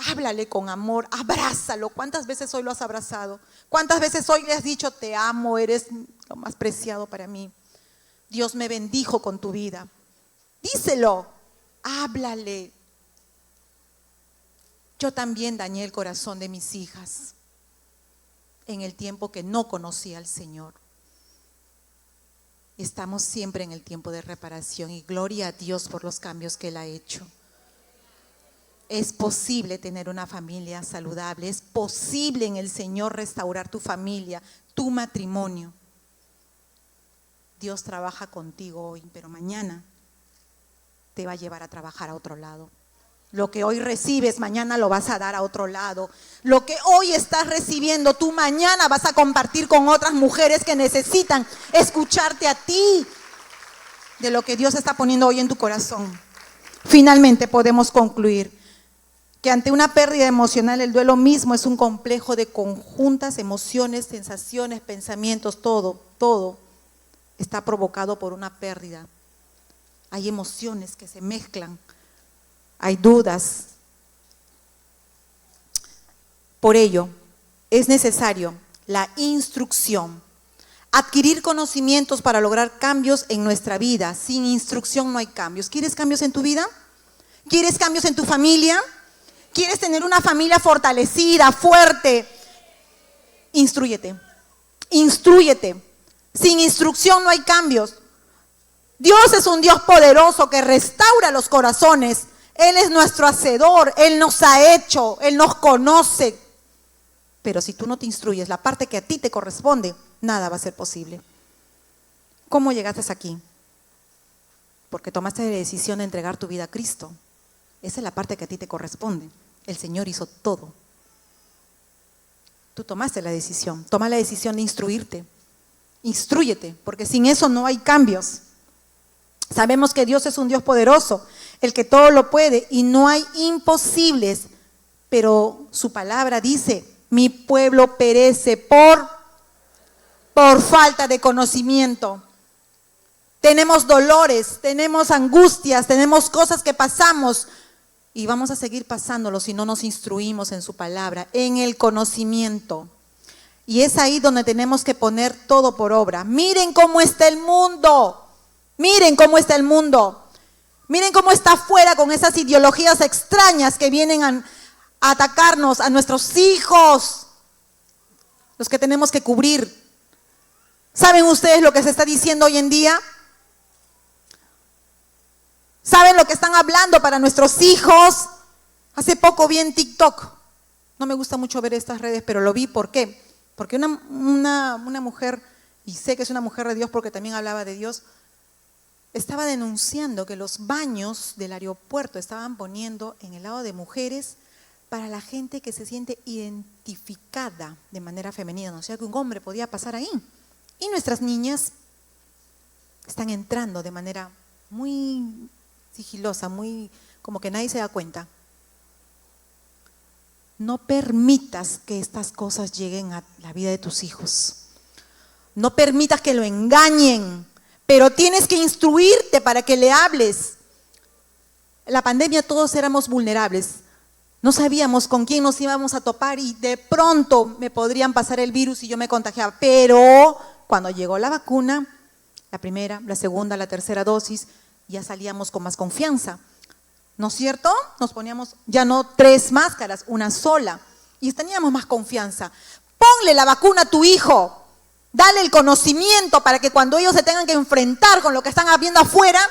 Háblale con amor, abrázalo. ¿Cuántas veces hoy lo has abrazado? ¿Cuántas veces hoy le has dicho, te amo, eres lo más preciado para mí? Dios me bendijo con tu vida. Díselo, háblale. Yo también dañé el corazón de mis hijas en el tiempo que no conocía al Señor. Estamos siempre en el tiempo de reparación y gloria a Dios por los cambios que Él ha hecho. Es posible tener una familia saludable, es posible en el Señor restaurar tu familia, tu matrimonio. Dios trabaja contigo hoy, pero mañana te va a llevar a trabajar a otro lado. Lo que hoy recibes, mañana lo vas a dar a otro lado. Lo que hoy estás recibiendo, tú mañana vas a compartir con otras mujeres que necesitan escucharte a ti de lo que Dios está poniendo hoy en tu corazón. Finalmente podemos concluir que ante una pérdida emocional, el duelo mismo es un complejo de conjuntas emociones, sensaciones, pensamientos, todo está provocado por una pérdida. Hay emociones que se mezclan, hay dudas. Por ello, es necesario la instrucción, adquirir conocimientos para lograr cambios en nuestra vida. Sin instrucción no hay cambios. ¿Quieres cambios en tu vida? ¿Quieres cambios en tu familia? ¿Quieres tener una familia fortalecida, fuerte? Instrúyete. Sin instrucción no hay cambios. Dios es un Dios poderoso que restaura los corazones. Él es nuestro hacedor, Él nos ha hecho, Él nos conoce. Pero si tú no te instruyes la parte que a ti te corresponde, nada va a ser posible. ¿Cómo llegaste aquí? Porque tomaste la decisión de entregar tu vida a Cristo. Esa es la parte que a ti te corresponde. El Señor hizo todo. Tú tomaste la decisión. Toma la decisión de instruirte. Instrúyete, porque sin eso no hay cambios. Sabemos que Dios es un Dios poderoso, el que todo lo puede y no hay imposibles. Pero su palabra dice, mi pueblo perece por falta de conocimiento. Tenemos dolores, tenemos angustias, tenemos cosas que pasamos y vamos a seguir pasándolo si no nos instruimos en su palabra, en el conocimiento. Y es ahí donde tenemos que poner todo por obra. Miren cómo está el mundo. Miren cómo está el mundo. Miren cómo está afuera con esas ideologías extrañas que vienen a atacarnos, a nuestros hijos, los que tenemos que cubrir. ¿Saben ustedes lo que se está diciendo hoy en día? ¿Saben lo que están hablando para nuestros hijos? Hace poco vi en TikTok. No me gusta mucho ver estas redes, pero lo vi. ¿Por qué? Porque una mujer, y sé que es una mujer de Dios porque también hablaba de Dios, estaba denunciando que los baños del aeropuerto estaban poniendo en el lado de mujeres para la gente que se siente identificada de manera femenina, o sea que un hombre podía pasar ahí. Y nuestras niñas están entrando de manera muy sigilosa, muy como que nadie se da cuenta. No permitas que estas cosas lleguen a la vida de tus hijos. No permitas que lo engañen, pero tienes que instruirte para que le hables. En la pandemia todos éramos vulnerables. No sabíamos con quién nos íbamos a topar y de pronto me podrían pasar el virus y yo me contagiaba. Pero cuando llegó la vacuna, la primera, la segunda, la tercera dosis, ya salíamos con más confianza. ¿No es cierto? Nos poníamos ya no 3 máscaras, una sola. Y teníamos más confianza. Ponle la vacuna a tu hijo. Dale el conocimiento para que cuando ellos se tengan que enfrentar con lo que están viendo afuera,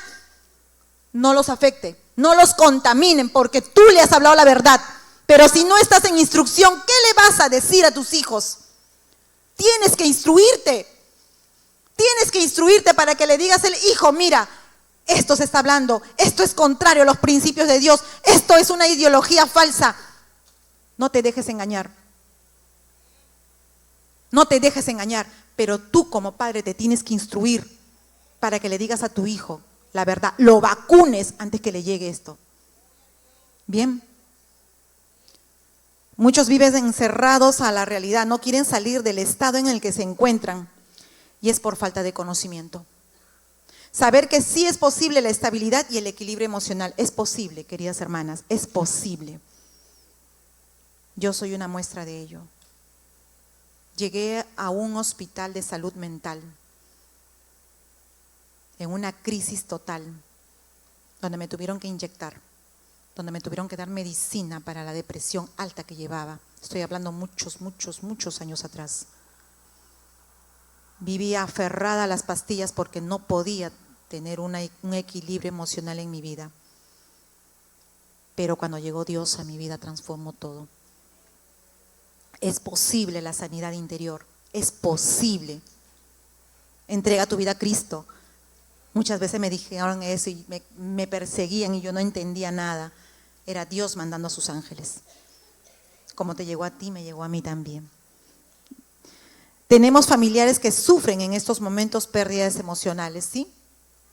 no los afecte, no los contaminen, porque tú le has hablado la verdad. Pero si no estás en instrucción, ¿qué le vas a decir a tus hijos? Tienes que instruirte. Tienes que instruirte para que le digas al hijo, mira, esto se está hablando, esto es contrario a los principios de Dios, esto es una ideología falsa. No te dejes engañar. No te dejes engañar, pero tú como padre te tienes que instruir para que le digas a tu hijo la verdad, lo vacunes antes que le llegue esto. Bien. Muchos viven encerrados a la realidad, no quieren salir del estado en el que se encuentran y es por falta de conocimiento. Saber que sí es posible la estabilidad y el equilibrio emocional. Es posible, queridas hermanas, es posible. Yo soy una muestra de ello. Llegué a un hospital de salud mental en una crisis total, donde me tuvieron que inyectar, donde me tuvieron que dar medicina para la depresión alta que llevaba. Estoy hablando muchos años atrás. Vivía aferrada a las pastillas porque no podía tener un equilibrio emocional en mi vida. Pero cuando llegó Dios a mi vida transformó todo. Es posible la sanidad interior, es posible. Entrega tu vida a Cristo. Muchas veces me dijeron eso y me perseguían y yo no entendía nada. Era Dios mandando a sus ángeles. Como te llegó a ti, me llegó a mí también. Tenemos familiares que sufren en estos momentos pérdidas emocionales, ¿sí?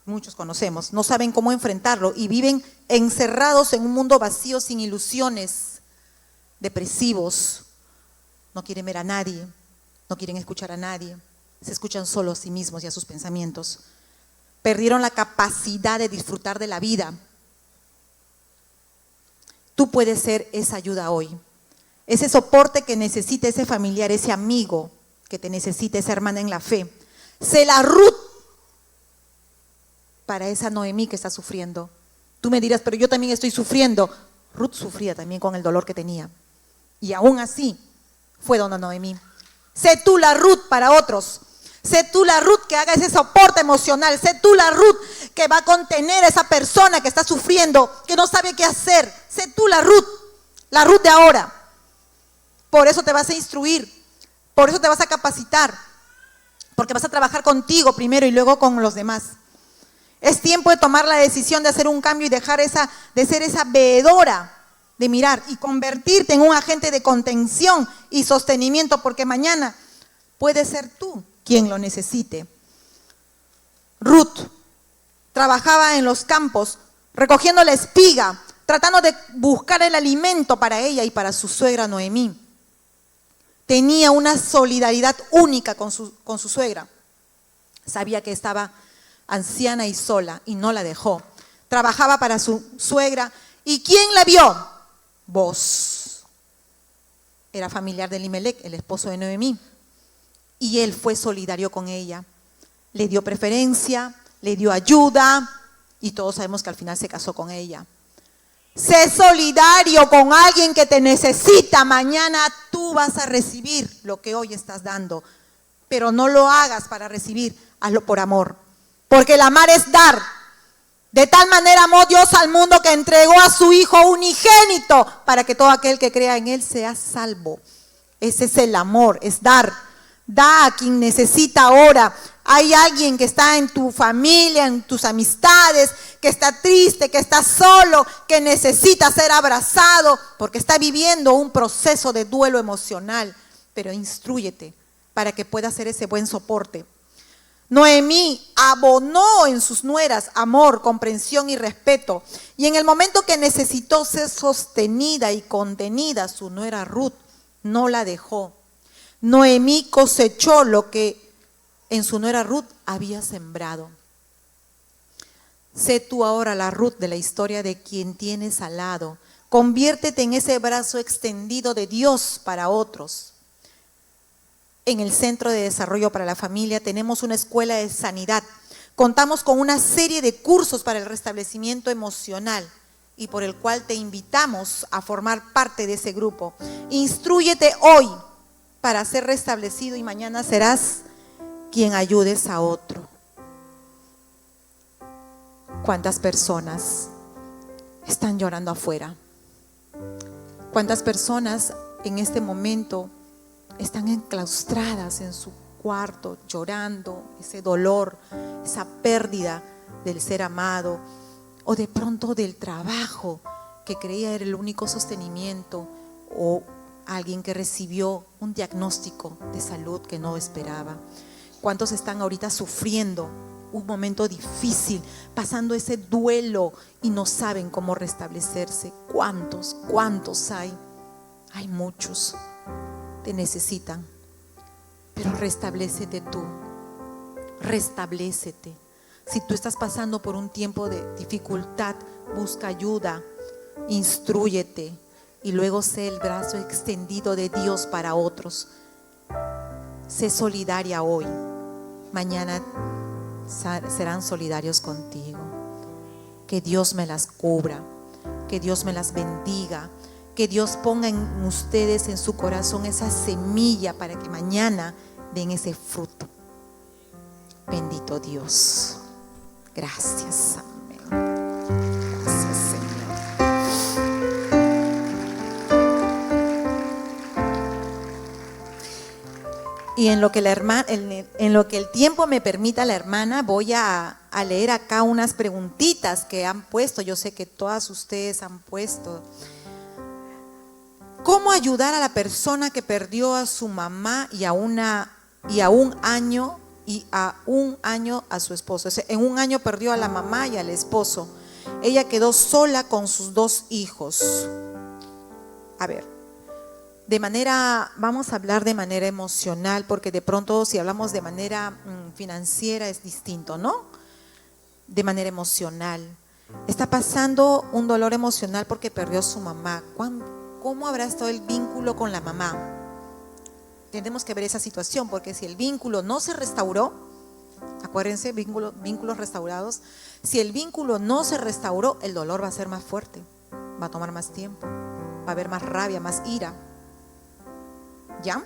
Muchos conocemos, no saben cómo enfrentarlo y viven encerrados en un mundo vacío, sin ilusiones, depresivos. No quieren ver a nadie, no quieren escuchar a nadie, se escuchan solo a sí mismos y a sus pensamientos. Perdieron la capacidad de disfrutar de la vida. Tú puedes ser esa ayuda hoy, ese soporte que necesita ese familiar, ese amigo que te necesita, esa hermana en la fe. Sé la Ruth para esa Noemí que está sufriendo. Tú me dirás, pero yo también estoy sufriendo. Ruth sufría también con el dolor que tenía. Y aún así fue donde Noemí. Sé tú la Ruth para otros. Sé tú la Ruth que haga ese soporte emocional. Sé tú la Ruth que va a contener a esa persona que está sufriendo, que no sabe qué hacer. Sé tú la Ruth de ahora. Por eso te vas a instruir, por eso te vas a capacitar, porque vas a trabajar contigo primero y luego con los demás. Es tiempo de tomar la decisión de hacer un cambio y dejar de ser esa veedora, de mirar y convertirte en un agente de contención y sostenimiento, porque mañana puede ser tú quien lo necesite. Ruth trabajaba en los campos, recogiendo la espiga, tratando de buscar el alimento para ella y para su suegra Noemí. Tenía una solidaridad única con su suegra. Sabía que estaba anciana y sola y no la dejó. Trabajaba para su suegra. ¿Y quién la vio? Boz. Era familiar de Elimelec, el esposo de Noemí. Y él fue solidario con ella. Le dio preferencia, le dio ayuda y todos sabemos que al final se casó con ella. Sé solidario con alguien que te necesita. Mañana tú vas a recibir lo que hoy estás dando. Pero no lo hagas para recibir, hazlo por amor. Porque el amar es dar. De tal manera amó Dios al mundo que entregó a su Hijo unigénito para que todo aquel que crea en Él sea salvo. Ese es el amor, es dar. Da a quien necesita ahora. Hay alguien que está en tu familia, en tus amistades, que está triste, que está solo, que necesita ser abrazado porque está viviendo un proceso de duelo emocional. Pero instrúyete para que pueda hacer ese buen soporte. Noemí abonó en sus nueras amor, comprensión y respeto. Y en el momento que necesitó ser sostenida y contenida, su nuera Ruth no la dejó. Noemí cosechó lo que en su nuera Ruth había sembrado. Sé tú ahora la Ruth de la historia de quien tienes al lado. Conviértete en ese brazo extendido de Dios para otros. En el Centro de Desarrollo para la Familia tenemos una escuela de sanidad. Contamos con una serie de cursos para el restablecimiento emocional y por el cual te invitamos a formar parte de ese grupo. Instrúyete hoy para ser restablecido y mañana serás quien ayudes a otro. ¿Cuántas personas están llorando afuera? ¿Cuántas personas en este momento están enclaustradas en su cuarto, llorando ese dolor, esa pérdida del ser amado, o de pronto del trabajo que creía era el único sostenimiento, o alguien que recibió un diagnóstico de salud que no esperaba. ¿Cuántos están ahorita sufriendo un momento difícil, pasando ese duelo y no saben cómo restablecerse? ¿Cuántos hay? Hay muchos. Te necesitan. Pero restablécete tú. Restablécete. Si tú estás pasando por un tiempo de dificultad, busca ayuda, instrúyete y luego sé el brazo extendido de Dios para otros. Sé solidaria hoy. Mañana serán solidarios contigo. Que Dios me las cubra, que Dios me las bendiga, que Dios ponga en ustedes, en su corazón, esa semilla para que mañana den ese fruto. Bendito Dios. Gracias. Amén. Gracias, Señor. Y en lo que el tiempo me permita, la hermana, voy a leer acá unas preguntitas que han puesto. Yo sé que todas ustedes han puesto. ¿Cómo ayudar a la persona que perdió a su mamá y a un año a su esposo? En un año perdió a la mamá y al esposo. Ella quedó sola con sus 2 hijos. A ver. Vamos a hablar de manera emocional, porque de pronto si hablamos de manera financiera es distinto, ¿no? De manera emocional. Está pasando un dolor emocional porque perdió a su mamá. ¿Cómo habrá estado el vínculo con la mamá? Tenemos que ver esa situación, porque si el vínculo no se restauró, acuérdense, vínculos restaurados, si el vínculo no se restauró, el dolor va a ser más fuerte, va a tomar más tiempo, va a haber más rabia, más ira. ¿Ya?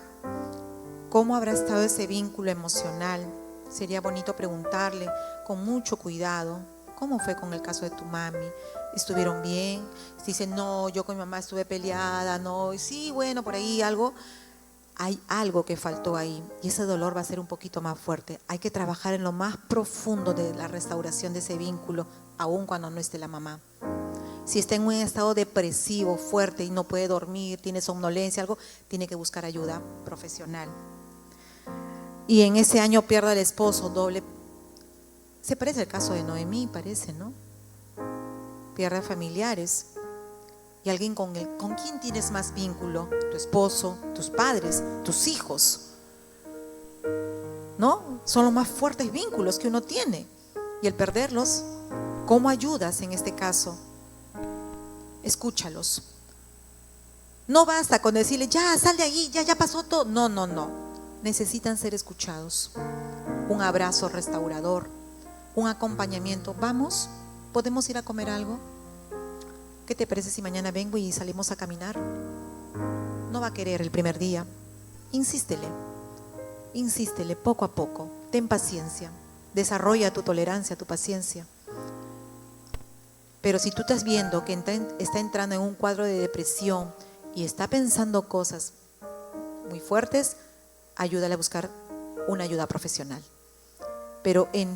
¿Cómo habrá estado ese vínculo emocional? Sería bonito preguntarle con mucho cuidado. ¿Cómo fue con el caso de tu mami? ¿Estuvieron bien? Si dicen, no, yo con mi mamá estuve peleada, no, y sí, bueno, por ahí algo. Hay algo que faltó ahí y ese dolor va a ser un poquito más fuerte. Hay que trabajar en lo más profundo de la restauración de ese vínculo, aun cuando no esté la mamá. Si está en un estado depresivo fuerte y no puede dormir, tiene somnolencia, algo, tiene que buscar ayuda profesional. Y en ese año pierde al esposo, doble. Se parece al caso de Noemí, parece, ¿no? Pierde a familiares. Y alguien con quien tienes más vínculo, tu esposo, tus padres, tus hijos, ¿no? Son los más fuertes vínculos que uno tiene. Y el perderlos, ¿cómo ayudas en este caso? Escúchalos. No basta con decirle, ya, sal de ahí, ya pasó todo. No. Necesitan ser escuchados. Un abrazo restaurador, un acompañamiento. Vamos, ¿podemos ir a comer algo? ¿Qué te parece si mañana vengo y salimos a caminar? No va a querer el primer día. Insístele poco a poco. Ten paciencia. Desarrolla tu tolerancia, tu paciencia. Pero si tú estás viendo que está entrando en un cuadro de depresión y está pensando cosas muy fuertes, ayúdale a buscar una ayuda profesional. Pero en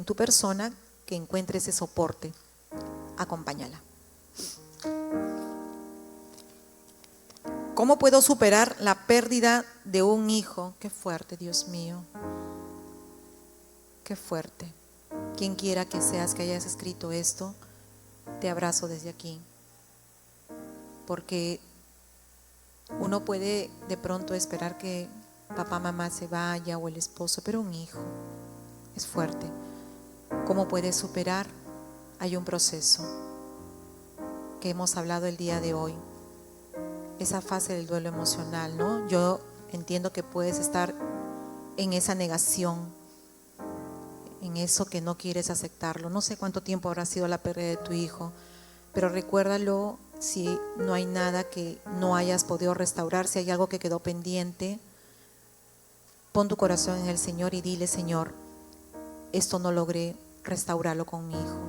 tu persona, que encuentre ese soporte, acompáñala. ¿Cómo puedo superar la pérdida de un hijo? Qué fuerte, Dios mío. Qué fuerte. Quien quiera que seas que hayas escrito esto, te abrazo desde aquí. Porque uno puede de pronto esperar que papá, mamá se vaya o el esposo, pero un hijo es fuerte. ¿Cómo puedes superar? Hay un proceso que hemos hablado el día de hoy. Esa fase del duelo emocional, ¿no? Yo entiendo que puedes estar en esa negación, en eso que no quieres aceptarlo. No sé cuánto tiempo habrá sido la pérdida de tu hijo, pero recuérdalo. Si no hay nada que no hayas podido restaurar, si hay algo que quedó pendiente, pon tu corazón en el Señor y dile: Señor, esto no logré restaurarlo con mi hijo.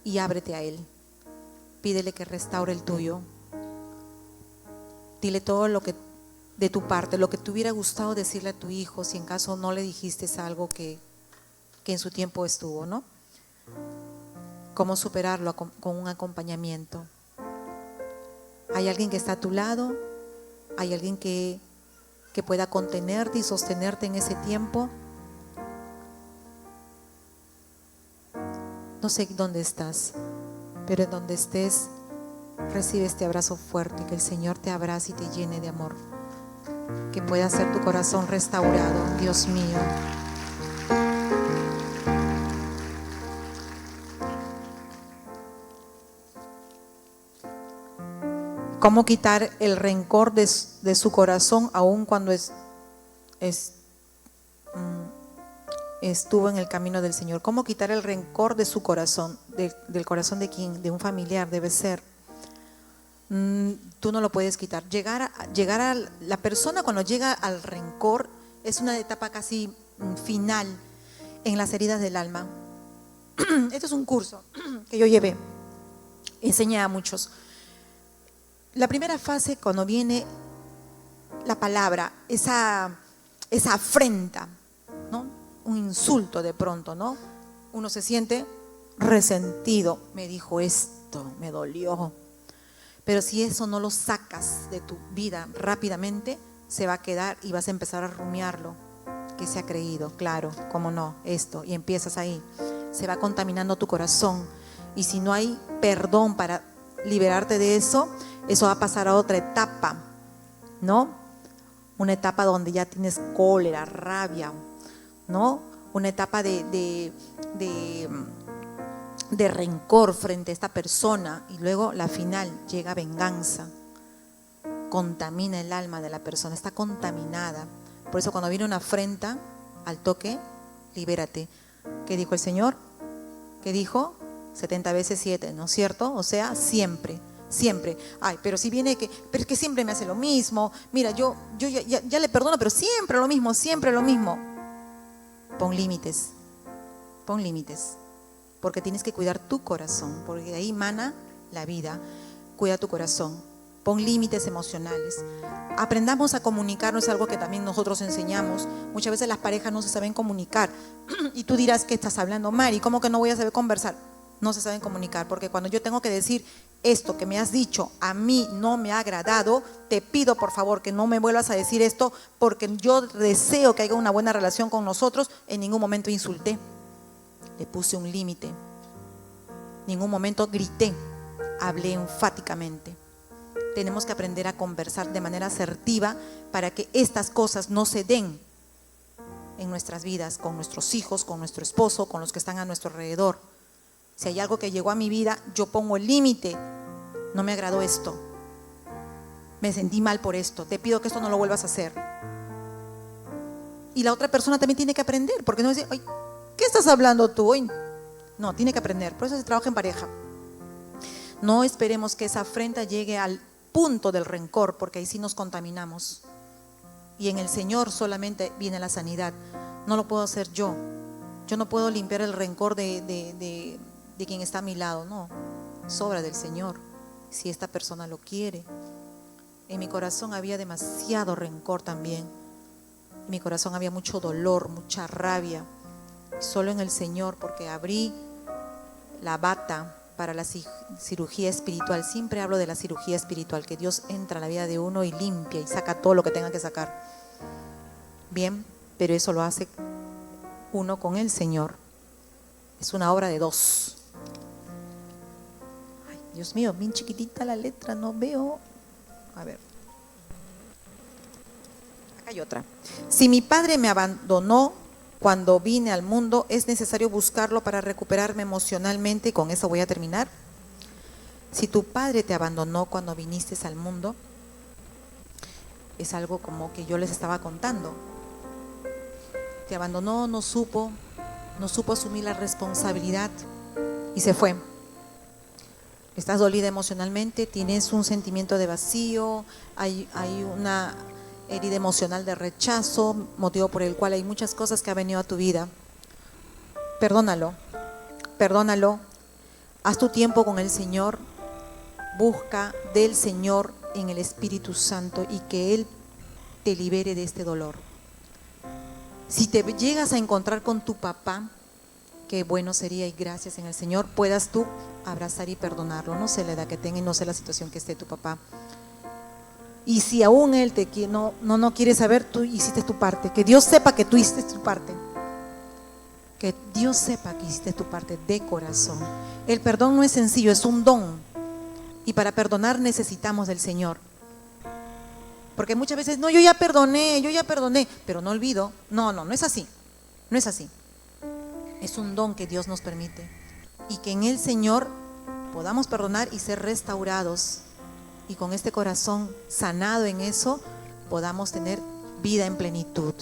Y ábrete a Él. Pídele que restaure el tuyo. Dile todo lo que de tu parte, lo que te hubiera gustado decirle a tu hijo, si en caso no le dijiste algo que que en su tiempo estuvo, ¿no? Cómo superarlo con un acompañamiento. Hay alguien que está a tu lado, hay alguien que pueda contenerte y sostenerte en ese tiempo. No sé dónde estás, pero en donde estés, recibe este abrazo fuerte, que el Señor te abrace y te llene de amor, que pueda ser tu corazón restaurado, Dios mío. ¿Cómo quitar el rencor de su corazón aun cuando estuvo en el camino del Señor? ¿Cómo quitar el rencor de su corazón? ¿Del corazón de quién? De un familiar, debe ser. Tú no lo puedes quitar. Llegar a la persona, cuando llega al rencor, es una etapa casi final en las heridas del alma. Este es un curso que yo llevé, enseñé a muchos. La primera fase, cuando viene la palabra, esa afrenta, ¿no? Un insulto de pronto, ¿no? Uno se siente resentido. Me dijo esto, me dolió. Pero si eso no lo sacas de tu vida rápidamente, se va a quedar y vas a empezar a rumiarlo. ¿Qué se ha creído? Claro, cómo no, esto. Y empiezas ahí. Se va contaminando tu corazón. Y si no hay perdón para liberarte de eso, eso va a pasar a otra etapa, ¿no? Una etapa donde ya tienes cólera, rabia, ¿no? Una etapa de rencor frente a esta persona, y luego la final llega venganza. Contamina el alma de la persona, está contaminada. Por eso cuando viene una afrenta, al toque, libérate. ¿Qué dijo el Señor? ¿Qué dijo? 70 veces 7, ¿no es cierto? O sea, siempre. Siempre. Ay, pero si viene pero es que siempre me hace lo mismo. Mira, yo ya le perdono, pero siempre lo mismo, siempre lo mismo. Pon límites, porque tienes que cuidar tu corazón, porque de ahí mana la vida. Cuida tu corazón, pon límites emocionales. Aprendamos a comunicarnos, es algo que también nosotros enseñamos. Muchas veces las parejas no se saben comunicar y tú dirás que estás hablando, Mari, ¿cómo que no voy a saber conversar? No se saben comunicar, porque cuando yo tengo que decir esto que me has dicho a mí no me ha agradado, te pido por favor que no me vuelvas a decir esto, porque yo deseo que haya una buena relación con nosotros. En ningún momento insulté, le puse un límite, en ningún momento grité, hablé enfáticamente. Tenemos que aprender a conversar de manera asertiva para que estas cosas no se den en nuestras vidas, con nuestros hijos, con nuestro esposo, con los que están a nuestro alrededor. Si hay algo que llegó a mi vida, yo pongo el límite. No me agradó esto. Me sentí mal por esto. Te pido que esto no lo vuelvas a hacer. Y la otra persona también tiene que aprender, porque no decir, ay, ¿qué estás hablando tú hoy? No, tiene que aprender. Por eso se trabaja en pareja. No esperemos que esa afrenta llegue al punto del rencor, porque ahí sí nos contaminamos. Y en el Señor solamente viene la sanidad. No lo puedo hacer yo. Yo no puedo limpiar el rencor de quien está a mi lado, no, es obra del Señor, si esta persona lo quiere. En mi corazón había demasiado rencor también, en mi corazón había mucho dolor, mucha rabia, y solo en el Señor, porque abrí la bata para la cirugía espiritual. Siempre hablo de la cirugía espiritual, que Dios entra a la vida de uno y limpia y saca todo lo que tenga que sacar. Bien, pero eso lo hace uno con el Señor, es una obra de dos. Dios mío, bien chiquitita la letra, no veo. A ver. Acá hay otra. Si mi padre me abandonó cuando vine al mundo, ¿es necesario buscarlo para recuperarme emocionalmente? Y con eso voy a terminar. Si tu padre te abandonó cuando viniste al mundo, es algo como que yo les estaba contando. Te abandonó, no supo asumir la responsabilidad y se fue. Estás dolida emocionalmente, tienes un sentimiento de vacío, hay una herida emocional de rechazo, motivo por el cual hay muchas cosas que han venido a tu vida. Perdónalo, haz tu tiempo con el Señor, busca del Señor en el Espíritu Santo y que Él te libere de este dolor. Si te llegas a encontrar con tu papá, qué bueno sería, y gracias en el Señor, puedas tú abrazar y perdonarlo. No sé la edad que tenga y no sé la situación que esté tu papá. Y si aún él no quiere saber, tú hiciste tu parte. Que Dios sepa que tú hiciste tu parte. Que Dios sepa que hiciste tu parte de corazón. El perdón no es sencillo, es un don. Y para perdonar necesitamos del Señor. Porque muchas veces, no, yo ya perdoné, pero no olvido. No es así. No es así. Es un don que Dios nos permite. Y que en el Señor podamos perdonar y ser restaurados. Y con este corazón sanado en eso, podamos tener vida en plenitud.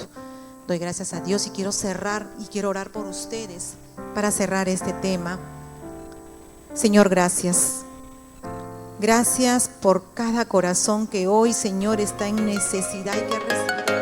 Doy gracias a Dios y quiero cerrar y quiero orar por ustedes para cerrar este tema. Señor, gracias. Gracias por cada corazón que hoy, Señor, está en necesidad y que recibe.